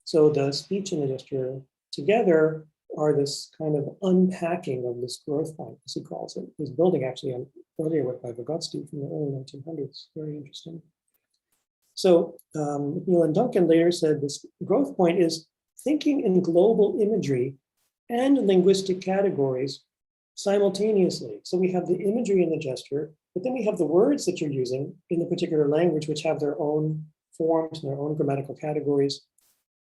So the speech and the gesture together are this kind of unpacking of this growth point, as he calls it. He's building actually on earlier work by Vygotsky from the early 1900s. Very interesting. So McNeill and Duncan later said this growth point is thinking in global imagery and linguistic categories simultaneously. So we have the imagery and the gesture, but then we have the words that you're using in the particular language, which have their own forms and their own grammatical categories.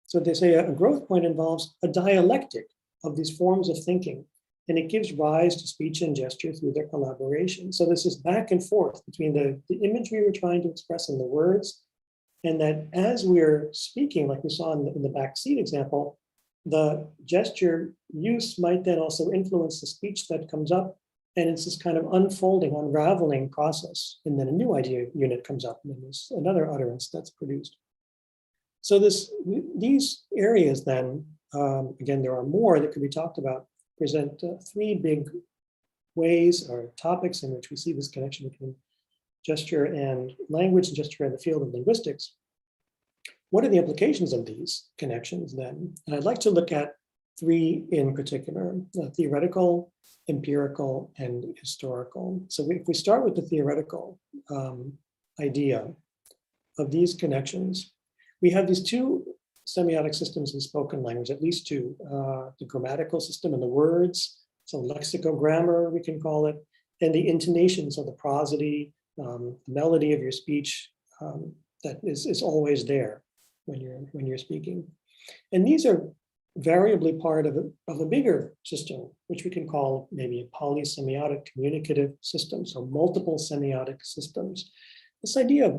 So they say a growth point involves a dialectic of these forms of thinking, and it gives rise to speech and gesture through their collaboration. So this is back and forth between the imagery we're trying to express in the words, and that as we're speaking, like we saw in the back seat example, the gesture use might then also influence the speech that comes up, and it's this kind of unfolding, unraveling process. And then a new idea unit comes up, and then there's another utterance that's produced. So these areas then, again, there are more that could be talked about, present three big ways or topics in which we see this connection between gesture and language, and gesture in the field of linguistics. What are the implications of these connections then? And I'd like to look at three in particular: theoretical, empirical, and historical. So if we start with the theoretical idea of these connections, we have these two semiotic systems in spoken language, at least two, the grammatical system and the words, so lexico-grammar we can call it, and the intonation, so the prosody, the melody of your speech that is always there when you're speaking. And these are variably part of a bigger system, which we can call maybe a polysemiotic communicative system, so multiple semiotic systems. This idea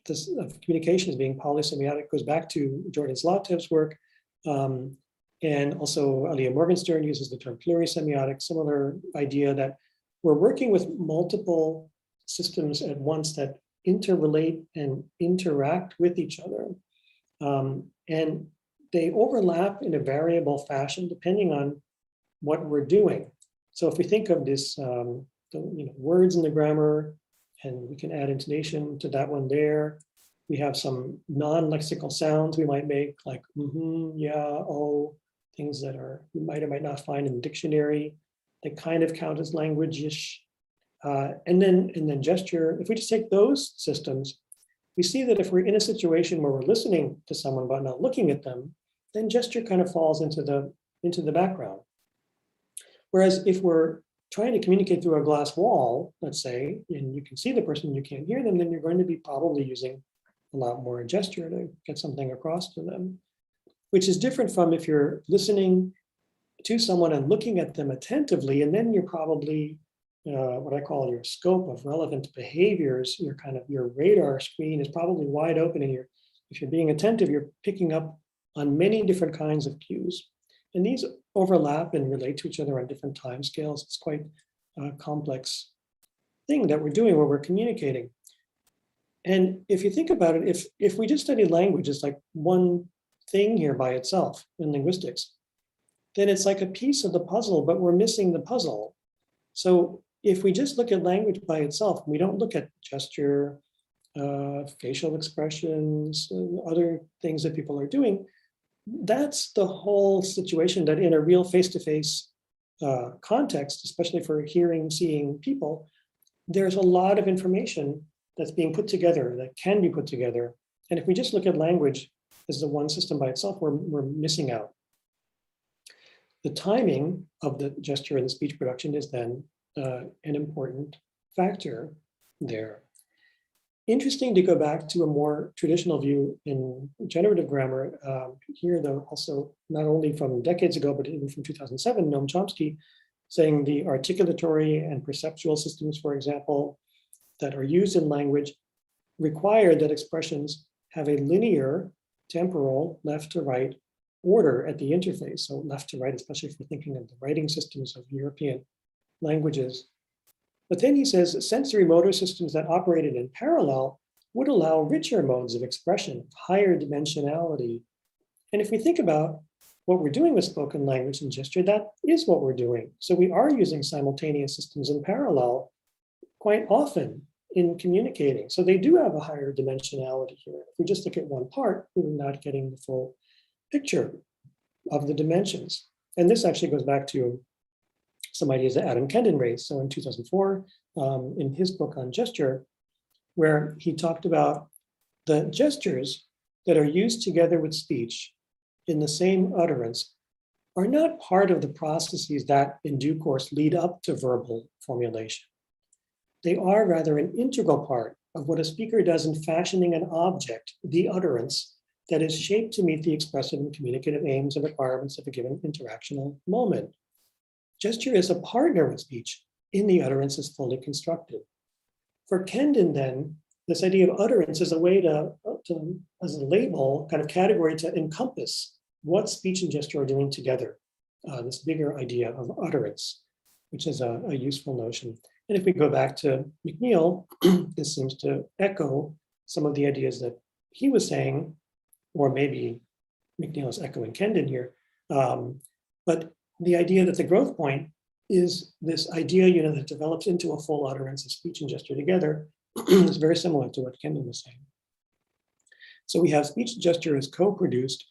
of communication as being polysemiotic goes back to Jordan Zlatev's work, and also Alia Morgenstern uses the term plurisemiotic, similar idea that we're working with multiple systems at once that interrelate and interact with each other. And they overlap in a variable fashion depending on what we're doing. So if we think of this, words in the grammar, and we can add intonation to that one there. We have some non-lexical sounds we might make, like yeah, oh, things that we might or might not find in the dictionary. They kind of count as language-ish. And then gesture, if we just take those systems, we see that if we're in a situation where we're listening to someone but not looking at them, then gesture kind of falls into the background. Whereas if we're trying to communicate through a glass wall, let's say, and you can see the person, you can't hear them, then you're going to be probably using a lot more gesture to get something across to them, which is different from if you're listening to someone and looking at them attentively, and then you're probably what I call your scope of relevant behaviors, your radar screen is probably wide open, and if you're being attentive, you're picking up on many different kinds of cues. And these overlap and relate to each other on different time scales. It's quite a complex thing that we're doing where we're communicating. And if you think about it, if we just studied language as like one thing here by itself in linguistics, then it's like a piece of the puzzle, but we're missing the puzzle. So if we just look at language by itself, we don't look at gesture, facial expressions, other things that people are doing, that's the whole situation that in a real face-to-face context, especially for hearing, seeing people, there's a lot of information that's being put together, that can be put together. And if we just look at language as the one system by itself, we're missing out. The timing of the gesture and the speech production is then an important factor there. Interesting to go back to a more traditional view in generative grammar, here though also not only from decades ago, but even from 2007, Noam Chomsky saying the articulatory and perceptual systems, for example, that are used in language require that expressions have a linear, temporal, left to right order at the interface. So left to right, especially if we're thinking of the writing systems of European languages. But then he says sensory motor systems that operated in parallel would allow richer modes of expression, higher dimensionality. And if we think about what we're doing with spoken language and gesture, that is what we're doing. So we are using simultaneous systems in parallel quite often in communicating. So they do have a higher dimensionality here. If we just look at one part, we're not getting the full picture of the dimensions. And this actually goes back to some ideas that Adam Kendon raised. So in 2004, in his book on gesture, where he talked about the gestures that are used together with speech in the same utterance are not part of the processes that in due course lead up to verbal formulation. They are rather an integral part of what a speaker does in fashioning an object, the utterance, that is shaped to meet the expressive and communicative aims and requirements of a given interactional moment. Gesture is a partner with speech in the utterance is fully constructed. For Kendon then, this idea of utterance is a way to as a label, kind of category to encompass what speech and gesture are doing together, this bigger idea of utterance, which is a useful notion. And if we go back to McNeill, this seems to echo some of the ideas that he was saying, or maybe McNeill is echoing Kendon here. But the idea that the growth point is this idea, that develops into a full utterance of speech and gesture together is very similar to what Kendon was saying. So we have speech and gesture as co-produced.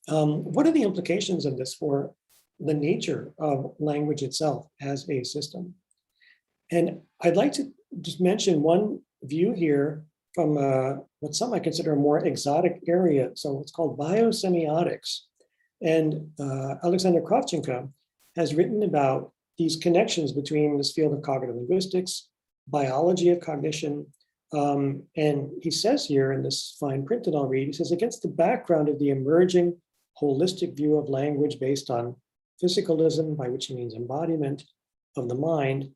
What are the implications of this for the nature of language itself as a system? And I'd like to just mention one view here from what some might consider a more exotic area. So it's called biosemiotics. And Alexander Kravchenko has written about these connections between this field of cognitive linguistics, biology of cognition. And he says here in this fine print that I'll read, he says, against the background of the emerging holistic view of language based on physicalism, by which he means embodiment of the mind,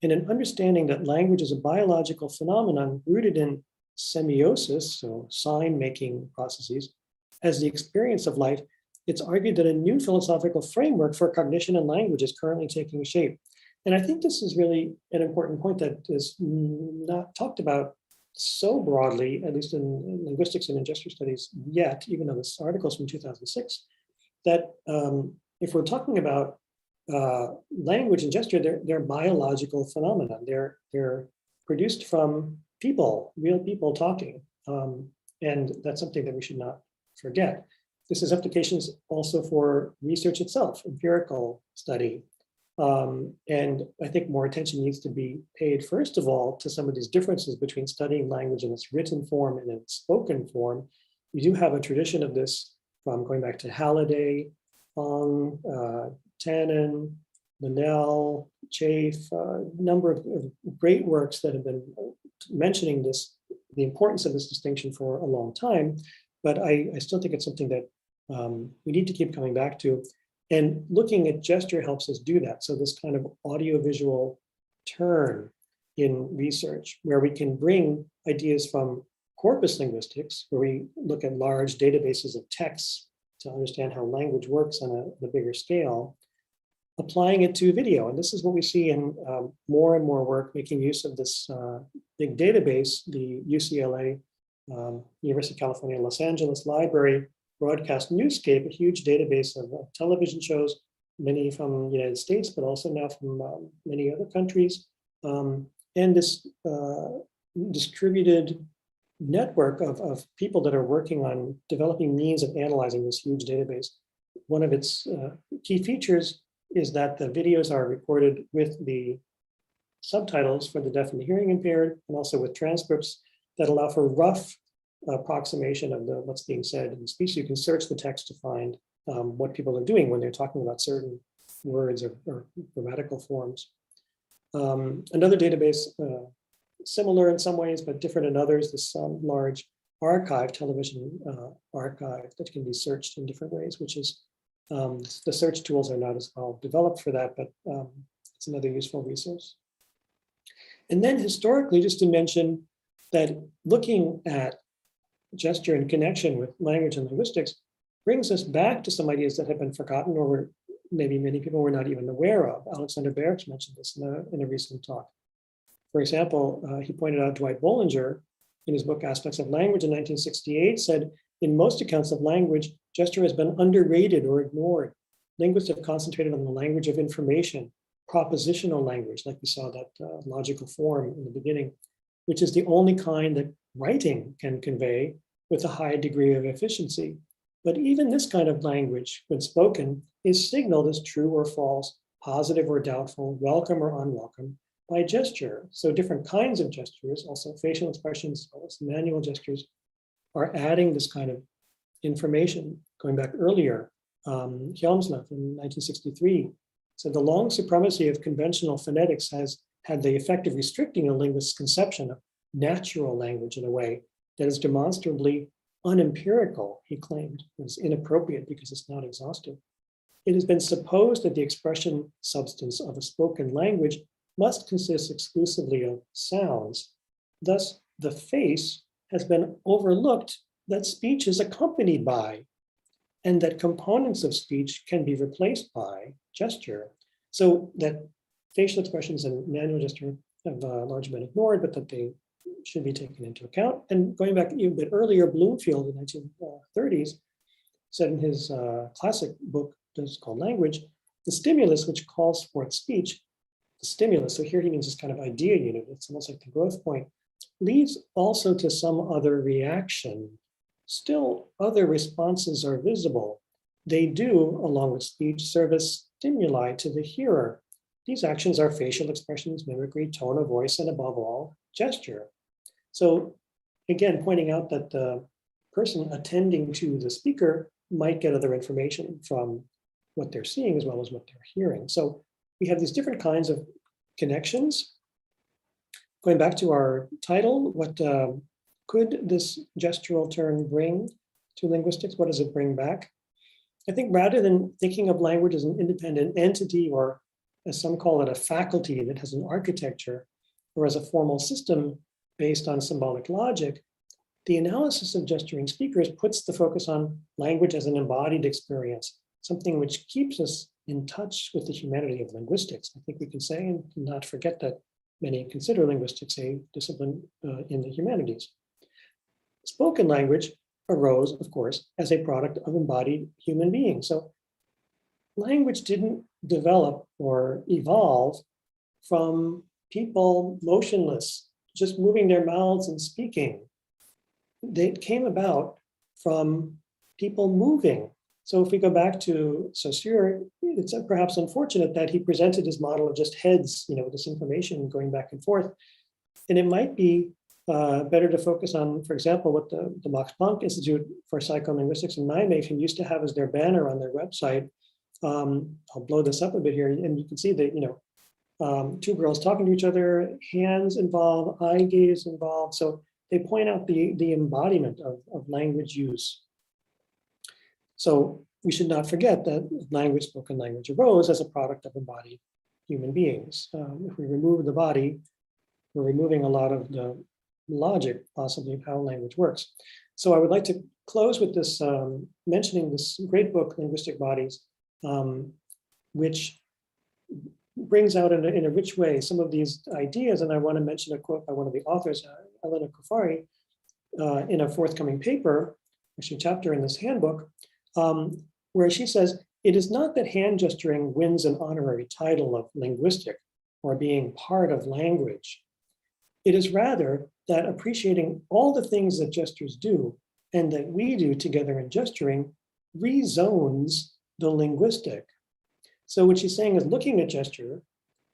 and an understanding that language is a biological phenomenon rooted in semiosis, so sign-making processes, as the experience of life, it's argued that a new philosophical framework for cognition and language is currently taking shape. And I think this is really an important point that is not talked about so broadly, at least in linguistics and in gesture studies yet, even though this article is from 2006, that if we're talking about language and gesture, they're biological phenomena. They're produced from people, real people talking. And that's something that we should not forget. This has implications also for research itself, empirical study. And I think more attention needs to be paid, first of all, to some of these differences between studying language in its written form and in its spoken form. We do have a tradition of this from going back to Halliday, Fong, Tannen, Linnell, Chafe, a number of great works that have been mentioning this, the importance of this distinction for a long time. But I still think it's something that we need to keep coming back to. And looking at gesture helps us do that. So this kind of audiovisual turn in research, where we can bring ideas from corpus linguistics, where we look at large databases of texts to understand how language works on a bigger scale, applying it to video. And this is what we see in more and more work making use of this big database, the UCLA, University of California, Los Angeles Library Broadcast Newscape, a huge database of television shows, many from the United States, but also now from many other countries. And this distributed network of people that are working on developing means of analyzing this huge database. One of its key features is that the videos are recorded with the subtitles for the deaf and the hearing impaired, and also with transcripts that allow for rough approximation of what's being said in speech. You can search the text to find what people are doing when they're talking about certain words or grammatical forms. Another database, similar in some ways, but different in others, this large archive, television archive that can be searched in different ways, which is, the search tools are not as well developed for that, but it's another useful resource. And then historically, just to mention that looking at gesture in connection with language and linguistics brings us back to some ideas that have been forgotten or maybe many people were not even aware of. Alexander Barracks mentioned this in a recent talk. For example, he pointed out Dwight Bollinger in his book Aspects of Language in 1968 said, in most accounts of language, gesture has been underrated or ignored. Linguists have concentrated on the language of information, propositional language, like we saw that logical form in the beginning, which is the only kind that writing can convey with a high degree of efficiency. But even this kind of language, when spoken, is signaled as true or false, positive or doubtful, welcome or unwelcome by gesture. So different kinds of gestures, also facial expressions, as well as manual gestures, are adding this kind of information. Going back earlier, Helmsleth in 1963 said the long supremacy of conventional phonetics has had the effect of restricting a linguist's conception of natural language in a way that is demonstrably unempirical, he claimed. It's inappropriate because it's not exhaustive. It has been supposed that the expression substance of a spoken language must consist exclusively of sounds. Thus, the face has been overlooked that speech is accompanied by, and that components of speech can be replaced by gesture. So that facial expressions and manual gesture have largely been ignored, but that they should be taken into account. And going back a bit earlier, Bloomfield in the 1930s said in his classic book that's called Language, the stimulus which calls forth speech, the stimulus, so here he means this kind of idea unit, it's almost like the growth point, leads also to some other reaction. Still, other responses are visible. They do, along with speech, serve as stimuli to the hearer. These actions are facial expressions, mimicry, tone of voice, and above all, gesture. So again, pointing out that the person attending to the speaker might get other information from what they're seeing as well as what they're hearing. So we have these different kinds of connections. Going back to our title, what could this gestural turn bring to linguistics? What does it bring back? I think rather than thinking of language as an independent entity, or as some call it, a faculty that has an architecture, or as a formal system based on symbolic logic, the analysis of gesturing speakers puts the focus on language as an embodied experience, something which keeps us in touch with the humanity of linguistics. I think we can say and not forget that many consider linguistics a discipline in the humanities. Spoken language arose, of course, as a product of embodied human beings. So language didn't develop or evolve from people motionless, just moving their mouths and speaking. They came about from people moving. So if we go back to Saussure, it's perhaps unfortunate that he presented his model of just heads, this information going back and forth. And it might be better to focus on, for example, what the Max Planck Institute for Psycholinguistics in Nijmegen used to have as their banner on their website. I'll blow this up a bit here, and you can see that, two girls talking to each other, hands involved, eye gaze involved. So they point out the embodiment of language use. So we should not forget that spoken language arose as a product of embodied human beings. If we remove the body, we're removing a lot of the logic, possibly, of how language works. So I would like to close with this, mentioning this great book, Linguistic Bodies, which brings out in a rich way some of these ideas. And I want to mention a quote by one of the authors, Elena Kufari, in a forthcoming paper, actually a chapter in this handbook, where she says, it is not that hand gesturing wins an honorary title of linguistic or being part of language. It is rather that appreciating all the things that gestures do and that we do together in gesturing rezones the linguistic. So what she's saying is looking at gesture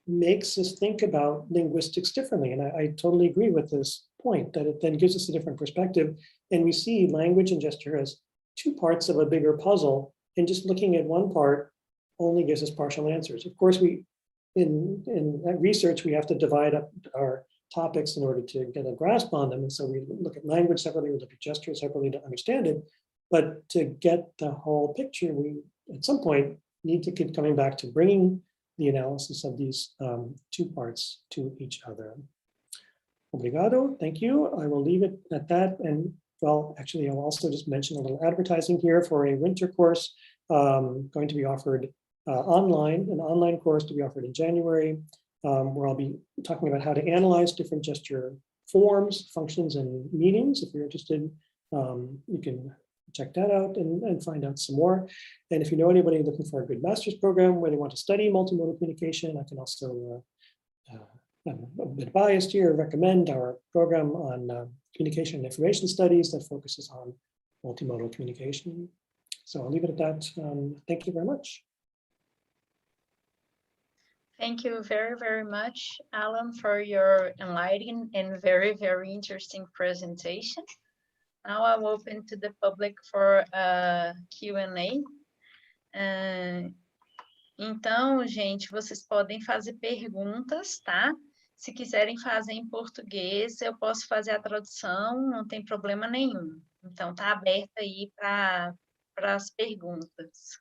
makes us think about linguistics differently. And I totally agree with this point, that it then gives us a different perspective. And we see language and gesture as two parts of a bigger puzzle, and just looking at one part only gives us partial answers. Of course, in research, we have to divide up our topics in order to get a grasp on them. And so we look at language separately, we look at gesture separately to understand it. But to get the whole picture, we at some point need to keep coming back to bringing the analysis of these two parts to each other. Obrigado, thank you. I will leave it at that. And well, actually, I'll also just mention a little advertising here for a winter course going to be offered online, an online course to be offered in January, where I'll be talking about how to analyze different gesture forms, functions, and meanings. If you're interested, you can check that out and find out some more. And if you know anybody looking for a good master's program where they want to study multimodal communication, I can also, I'm a bit biased here, recommend our program on communication and information studies that focuses on multimodal communication. So I'll leave it at that. Thank you very much. Thank you very, very much, Alan, for your enlightening and very, very interesting presentation. Now I'm open to the public for Q&A. Então, gente, vocês podem fazer perguntas, tá? Se quiserem fazer em português, eu posso fazer a tradução, não tem problema nenhum. Então, tá aberto aí para as perguntas.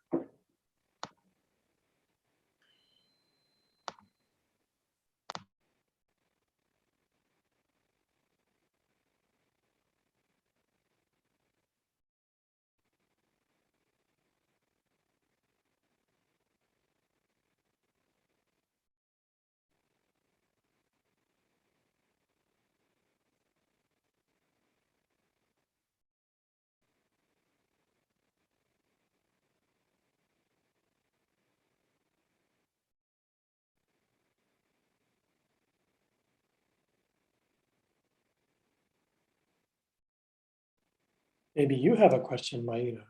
Maybe you have a question, Maina.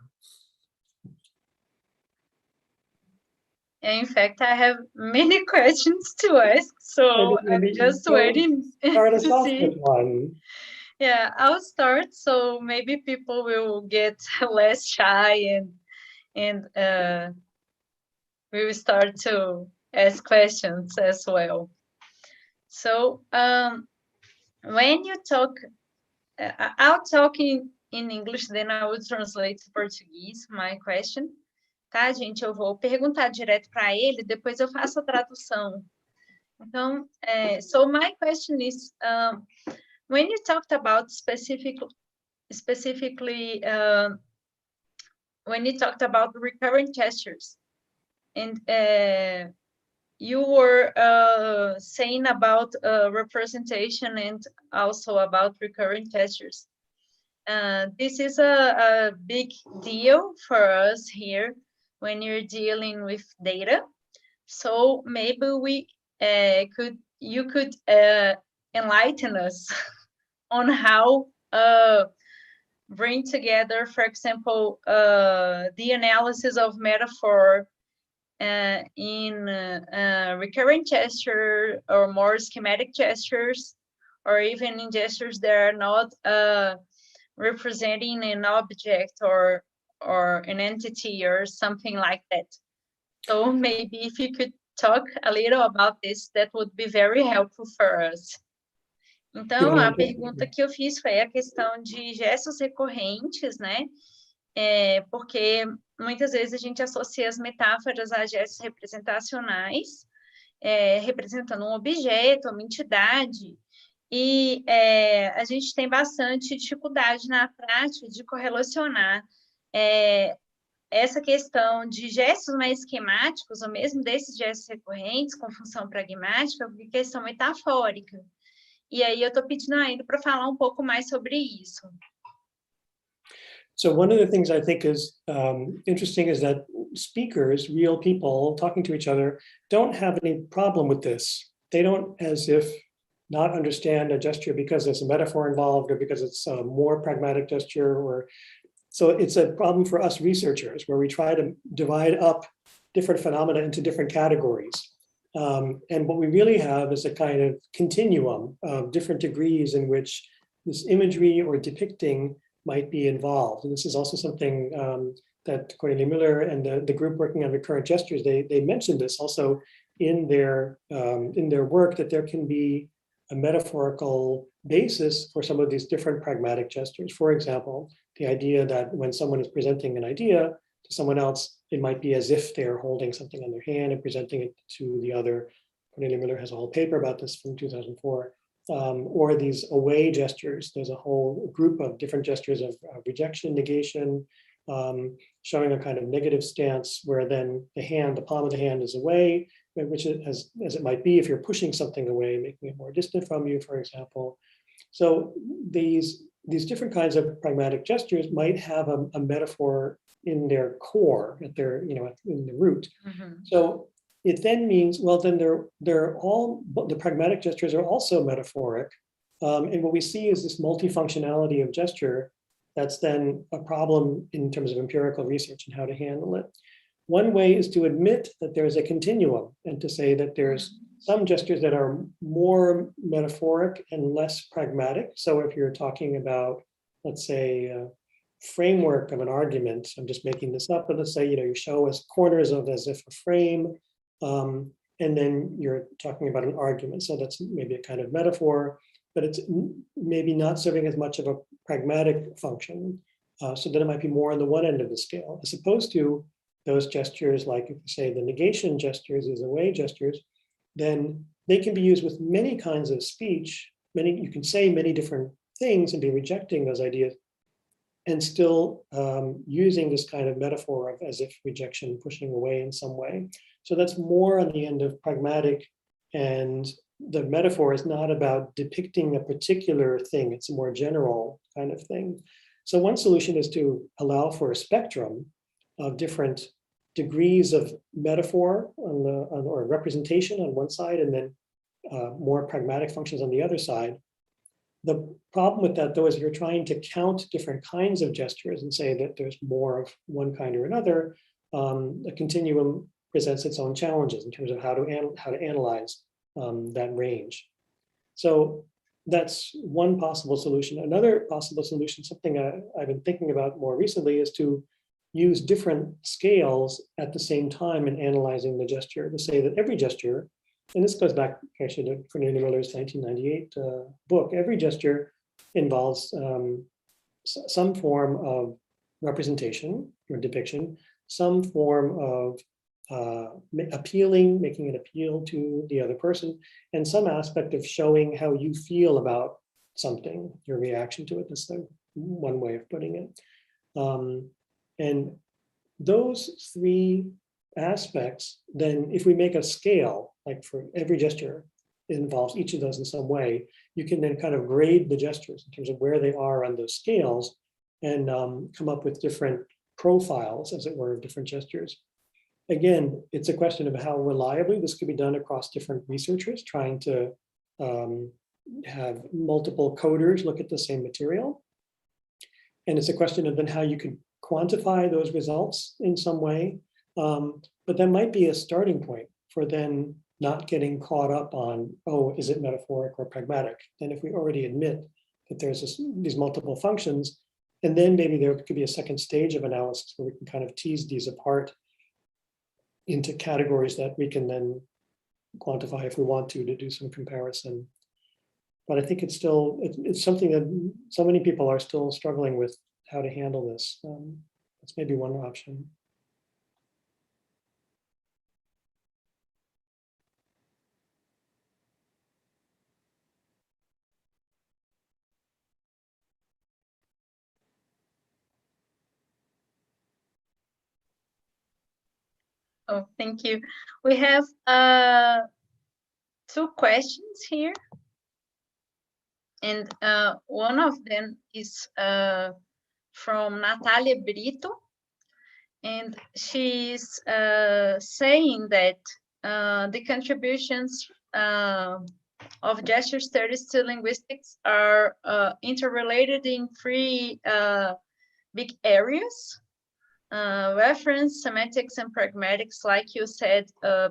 In fact, I have many questions to ask, so maybe I'm just waiting start us to off see. with one. Yeah, I'll start, so maybe people will get less shy and we will start to ask questions as well. So when you talk, I'll talk in English, then I will translate to Portuguese my question. Tá, gente? Eu vou perguntar direto para ele, depois eu faço a tradução. Então, so my question is, when you talked about specifically, when you talked about recurrent gestures, and you were saying about representation and also about recurrent gestures. This is a big deal for us here when you're dealing with data. So maybe you could enlighten us on how bring together, for example, the analysis of metaphor in recurrent gesture or more schematic gestures, or even in gestures that are not representing an object or an entity or something like that. So maybe if you could talk a little about this, that would be very helpful for us. Então, a pergunta que eu fiz foi a questão de gestos recorrentes, né? Porque muitas vezes a gente associa as metáforas a gestos representacionais, representando um objeto, uma entidade, e a gente tem bastante dificuldade na prática de correlacionar essa questão de gestos mais esquemáticos, ou mesmo desses gestos recorrentes com função pragmática, com questão metafórica. E aí eu estou pedindo ainda para falar um pouco mais sobre isso. So one of the things I think is interesting is that speakers, real people talking to each other, don't have any problem with this. They don't as if not understand a gesture because there's a metaphor involved or because it's a more pragmatic gesture. Or so it's a problem for us researchers where we try to divide up different phenomena into different categories. And what we really have is a kind of continuum of different degrees in which this imagery or depicting might be involved. And this is also something that Cornelia Miller and the group working on recurrent gestures, they mentioned this also in their work, that there can be a metaphorical basis for some of these different pragmatic gestures. For example, the idea that when someone is presenting an idea to someone else, it might be as if they're holding something on their hand and presenting it to the other. Cornelia Miller has a whole paper about this from 2004. Or these away gestures. There's a whole group of different gestures of rejection, negation, showing a kind of negative stance where then the palm of the hand is away, which as it might be if you're pushing something away, making it more distant from you, for example. So these different kinds of pragmatic gestures might have a metaphor in their core, at their, in the root. Mm-hmm. So it then means, well, then they're all, the pragmatic gestures are also metaphoric. And what we see is this multifunctionality of gesture that's then a problem in terms of empirical research and how to handle it. One way is to admit that there's a continuum and to say that there's some gestures that are more metaphoric and less pragmatic. So if you're talking about, let's say, a framework of an argument, I'm just making this up, but let's say, you show us corners of as if a frame, and then you're talking about an argument. So that's maybe a kind of metaphor, but it's maybe not serving as much of a pragmatic function. So then it might be more on the one end of the scale, as opposed to those gestures, like if you say the negation gestures is away gestures, then they can be used with many kinds of speech. You can say many different things and be rejecting those ideas, and still using this kind of metaphor of as if rejection, pushing away in some way. So that's more on the end of pragmatic, and the metaphor is not about depicting a particular thing, it's a more general kind of thing. So one solution is to allow for a spectrum of different degrees of metaphor or representation on one side, and then more pragmatic functions on the other side. The problem with that, though, is if you're trying to count different kinds of gestures and say that there's more of one kind or another, a continuum presents its own challenges in terms of how to analyze that range. So that's one possible solution. Another possible solution, something I've been thinking about more recently, is to use different scales at the same time in analyzing the gesture, to say that every gesture, and this goes back actually to Cornelia Miller's 1998 book, every gesture involves some form of representation or depiction, some form of appealing, making an appeal to the other person, and some aspect of showing how you feel about something, your reaction to it. That's the one way of putting it. And those three aspects, then if we make a scale, like for every gesture, it involves each of those in some way, you can then kind of grade the gestures in terms of where they are on those scales and come up with different profiles, as it were, of different gestures. Again, it's a question of how reliably this could be done across different researchers trying to have multiple coders look at the same material. And it's a question of then how you could quantify those results in some way. But that might be a starting point for then not getting caught up on, oh, is it metaphoric or pragmatic? Then if we already admit that there's these multiple functions, and then maybe there could be a second stage of analysis where we can kind of tease these apart into categories that we can then quantify if we want to do some comparison. But I think it's still, it's something that so many people are still struggling with how to handle this. That's maybe one option. Oh, thank you. We have two questions here. And one of them is from Natalia Brito. And she's saying that the contributions of gesture studies to linguistics are interrelated in three big areas: reference, semantics, and pragmatics, like you said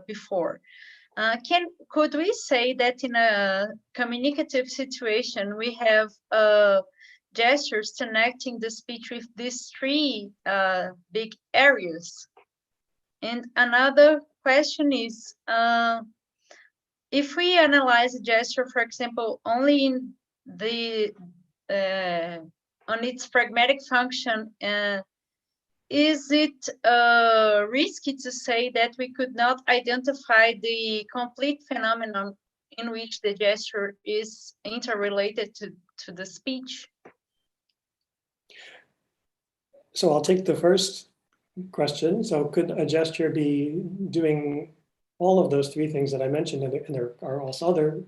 before. Could we say that in a communicative situation we have gestures connecting the speech with these three big areas? And another question is, if we analyze a gesture, for example, only in the on its pragmatic function, is it risky to say that we could not identify the complete phenomenon in which the gesture is interrelated to the speech? So I'll take the first question. So could a gesture be doing all of those three things that I mentioned? And there are also other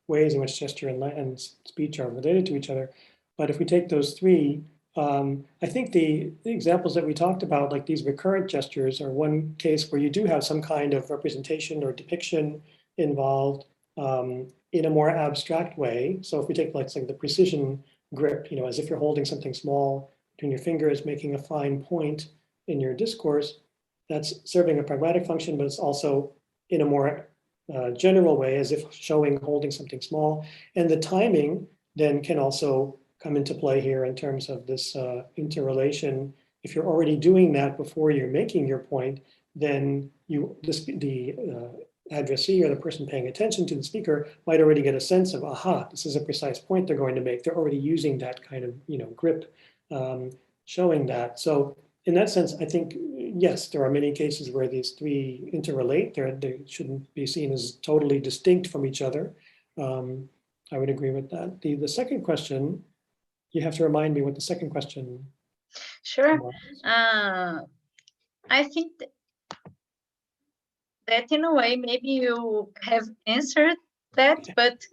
ways in which gesture and speech are related to each other. But if we take those three, I think the examples that we talked about, like these recurrent gestures, are one case where you do have some kind of representation or depiction involved in a more abstract way. So if we take like the precision grip, as if you're holding something small between your fingers, making a fine point in your discourse, that's serving a pragmatic function, but it's also in a more general way, as if holding something small. And the timing then can also come into play here in terms of this interrelation. If you're already doing that before you're making your point, then the addressee or the person paying attention to the speaker might already get a sense of, aha, this is a precise point they're going to make. They're already using that kind of grip, showing that. So in that sense, I think, yes, there are many cases where these three interrelate. They shouldn't be seen as totally distinct from each other. I would agree with that. The second question, you have to remind me what the second question. Sure. I think that in a way, maybe you have answered that, but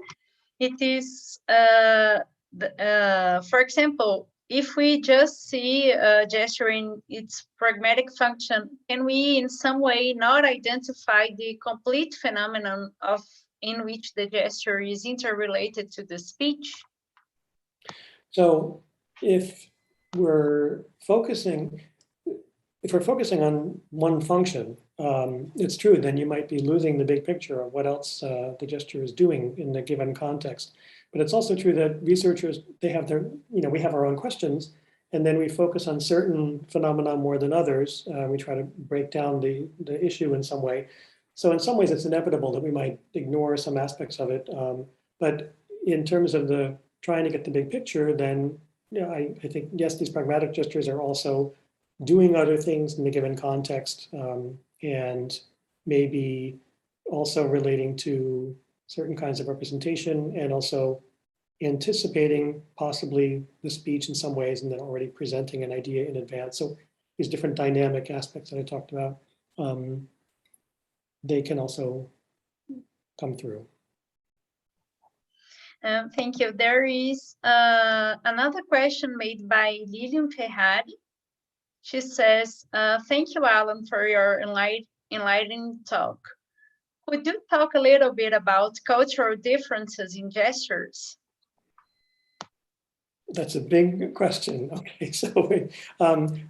it is, for example, if we just see a gesture in its pragmatic function, can we in some way not identify the complete phenomenon in which the gesture is interrelated to the speech? So if we're focusing on one function, it's true, then you might be losing the big picture of what else the gesture is doing in a given context. But it's also true that researchers, they have their, we have our own questions, and then we focus on certain phenomena more than others. We try to break down the issue in some way. So in some ways, it's inevitable that we might ignore some aspects of it. But in terms of trying to get the big picture, then I think, yes, these pragmatic gestures are also doing other things in the given context, and maybe also relating to certain kinds of representation, and also anticipating possibly the speech in some ways, and then already presenting an idea in advance. So these different dynamic aspects that I talked about, they can also come through. Thank you. There is another question made by Lilian Ferrari. She says, thank you, Alan, for your enlightening talk. Could you talk a little bit about cultural differences in gestures? That's a big question. Okay, so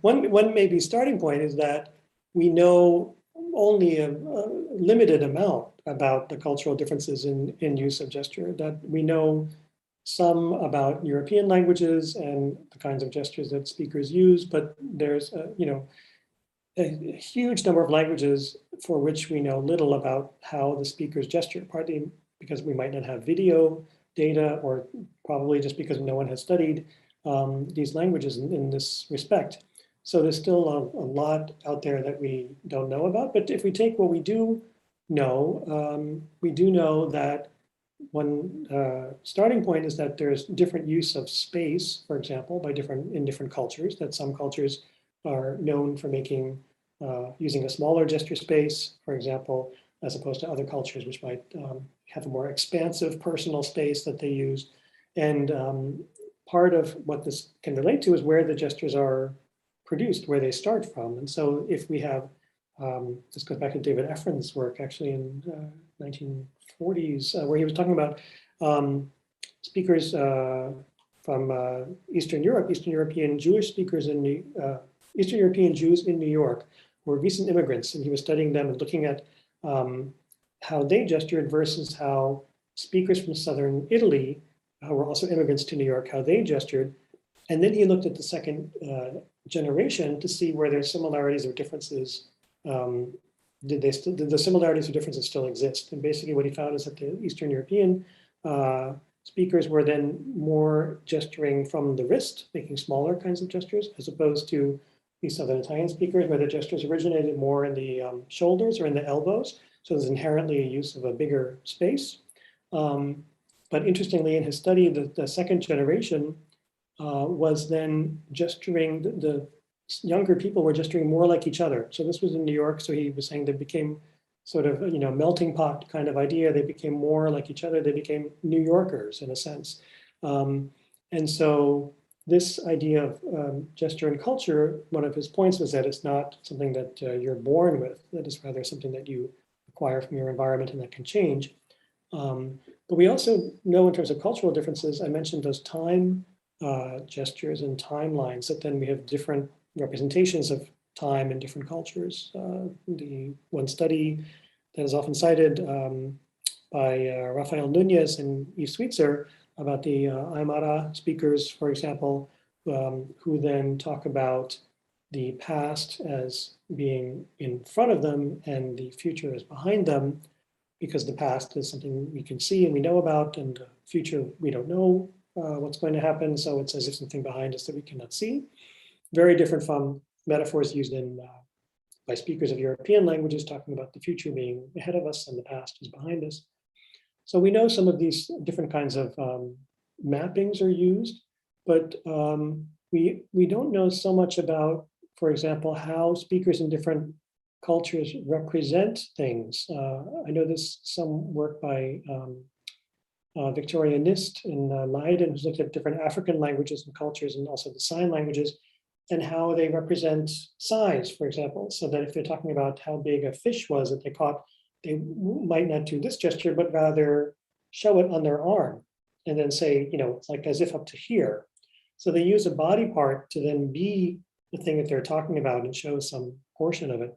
one maybe starting point is that we know only a limited amount about the cultural differences in use of gesture. That we know some about European languages and the kinds of gestures that speakers use, but there's a huge number of languages for which we know little about how the speakers gesture, partly because we might not have video data, or probably just because no one has studied these languages in this respect. So there's still a lot out there that we don't know about. But if we take what we do know that one starting point is that there's different use of space, for example, in different cultures, that some cultures are known for using a smaller gesture space, for example, as opposed to other cultures which might have a more expansive personal space that they use. And part of what this can relate to is where the gestures are produced, where they start from. And so if we have, this goes back to David Efron's work actually in 1940s, where he was talking about speakers from Eastern Europe, Eastern European Jewish speakers Eastern European Jews in New York who were recent immigrants, and he was studying them and looking at how they gestured versus how speakers from southern Italy, who were also immigrants to New York, how they gestured. And then he looked at the second generation to see where there's similarities or differences. Did the similarities or differences still exist? And basically what he found is that the Eastern European speakers were then more gesturing from the wrist, making smaller kinds of gestures, as opposed to the Southern Italian speakers, where the gestures originated more in the shoulders or in the elbows. So there's inherently a use of a bigger space. But interestingly, in his study, the second generation was then gesturing, the younger people were gesturing more like each other. So this was in New York, so he was saying they became sort of, melting pot kind of idea. They became more like each other. They became New Yorkers in a sense. And so this idea of gesture and culture, one of his points was that it's not something that you're born with, that is rather something that you acquire from your environment and that can change. But we also know in terms of cultural differences, I mentioned those time gestures and timelines, that then we have different representations of time in different cultures. The one study that is often cited by Rafael Nunez and Yves Switzer about the Aymara speakers, for example, who then talk about the past as being in front of them and the future is behind them, because the past is something we can see and we know about, and the future we don't know what's going to happen. So it's as if something behind us that we cannot see. Very different from metaphors used in by speakers of European languages, talking about the future being ahead of us and the past is behind us. So we know some of these different kinds of mappings are used, but we don't know so much about, for example, how speakers in different cultures represent things. I know there's some work by Victoria Nist in Leiden, who's looked at different African languages and cultures and also the sign languages, and how they represent size, for example, so that if they're talking about how big a fish was that they caught, they might not do this gesture, but rather show it on their arm and then say, it's like as if up to here. So they use a body part to then be the thing that they're talking about and show some portion of it,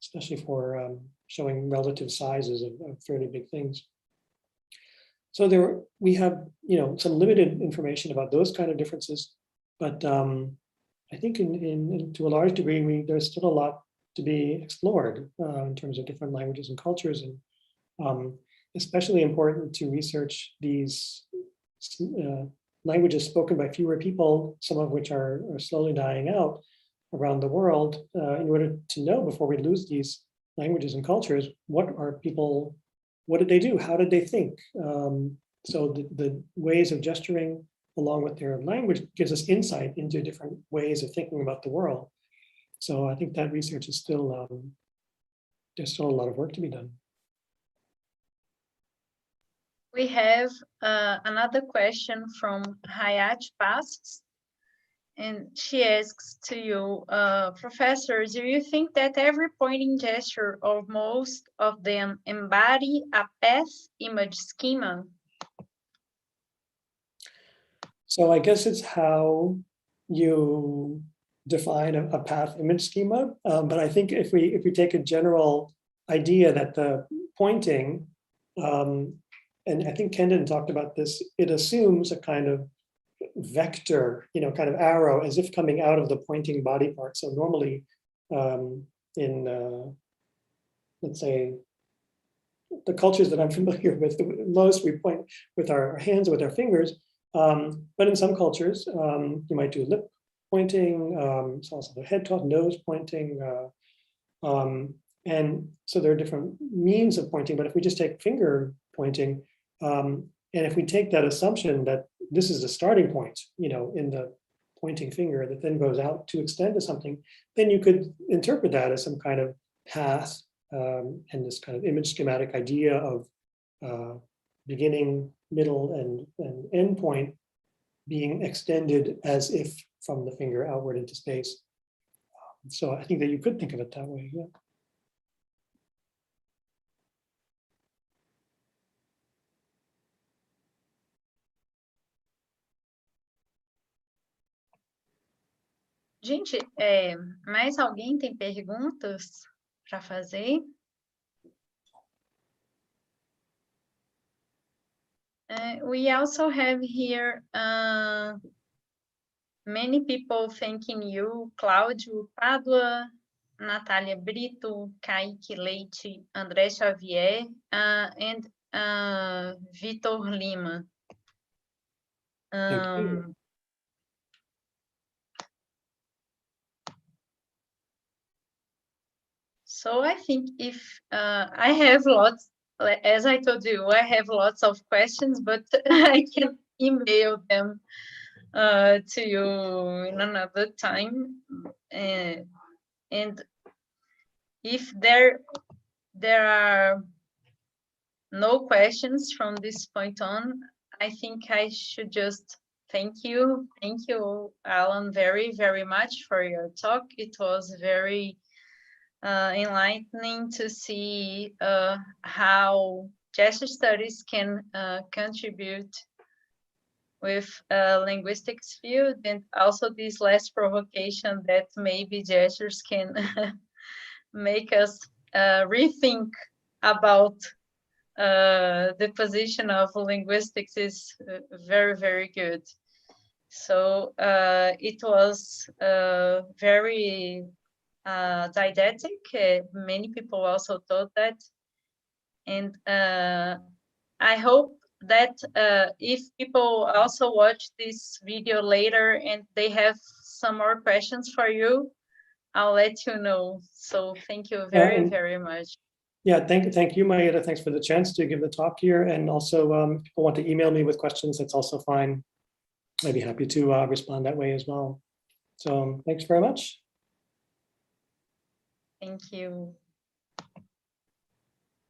especially for showing relative sizes of fairly big things. So we have, some limited information about those kind of differences, but I think to a large degree, there's still a lot to be explored in terms of different languages and cultures, and especially important to research these languages spoken by fewer people, some of which are slowly dying out around the world, in order to know before we lose these languages and cultures, what did they do? How did they think? So the ways of gesturing along with their language gives us insight into different ways of thinking about the world. So I think that research is still, there's still a lot of work to be done. We have another question from Hayat Pasts, and she asks to you, Professor, do you think that every pointing gesture or most of them embody a path image schema? So I guess it's how you define a path image schema. But I think if we take a general idea that the pointing, and I think Kendon talked about this, it assumes a kind of vector, kind of arrow as if coming out of the pointing body part. So normally in, let's say, the cultures that I'm familiar with, the most we point with our hands, with our fingers. But in some cultures, you might do lip pointing, it's also the head toss, nose pointing. And so there are different means of pointing, but if we just take finger pointing, and if we take that assumption that this is the starting point, in the pointing finger that then goes out to extend to something, then you could interpret that as some kind of path and this kind of image schematic idea of beginning, middle, and end point being extended as if from the finger outward into space. So I think that you could think of it that way, yeah. Gente, mais alguém tem perguntas para fazer? We also have here many people thanking you: Cláudio Pádua, Natália Brito, Kaique Leite, André Xavier, and Vitor Lima. Thank you. So I think if I have lots, as I told you, I have lots of questions, but I can email them to you in another time. And if there are no questions from this point on, I think I should just thank you, Alan, very, very much for your talk. It was very enlightening to see how gesture studies can contribute with linguistics field, and also this last provocation that maybe gestures can make us rethink about the position of linguistics is very, very good. So it was very didactic. Many people also thought that. And I hope that if people also watch this video later and they have some more questions for you, I'll let you know. So thank you very, very much. Yeah, thank you, Maeda. Thanks for the chance to give the talk here. And also, if people want to email me with questions, that's also fine. I'd be happy to respond that way as well. So thanks very much. Thank you.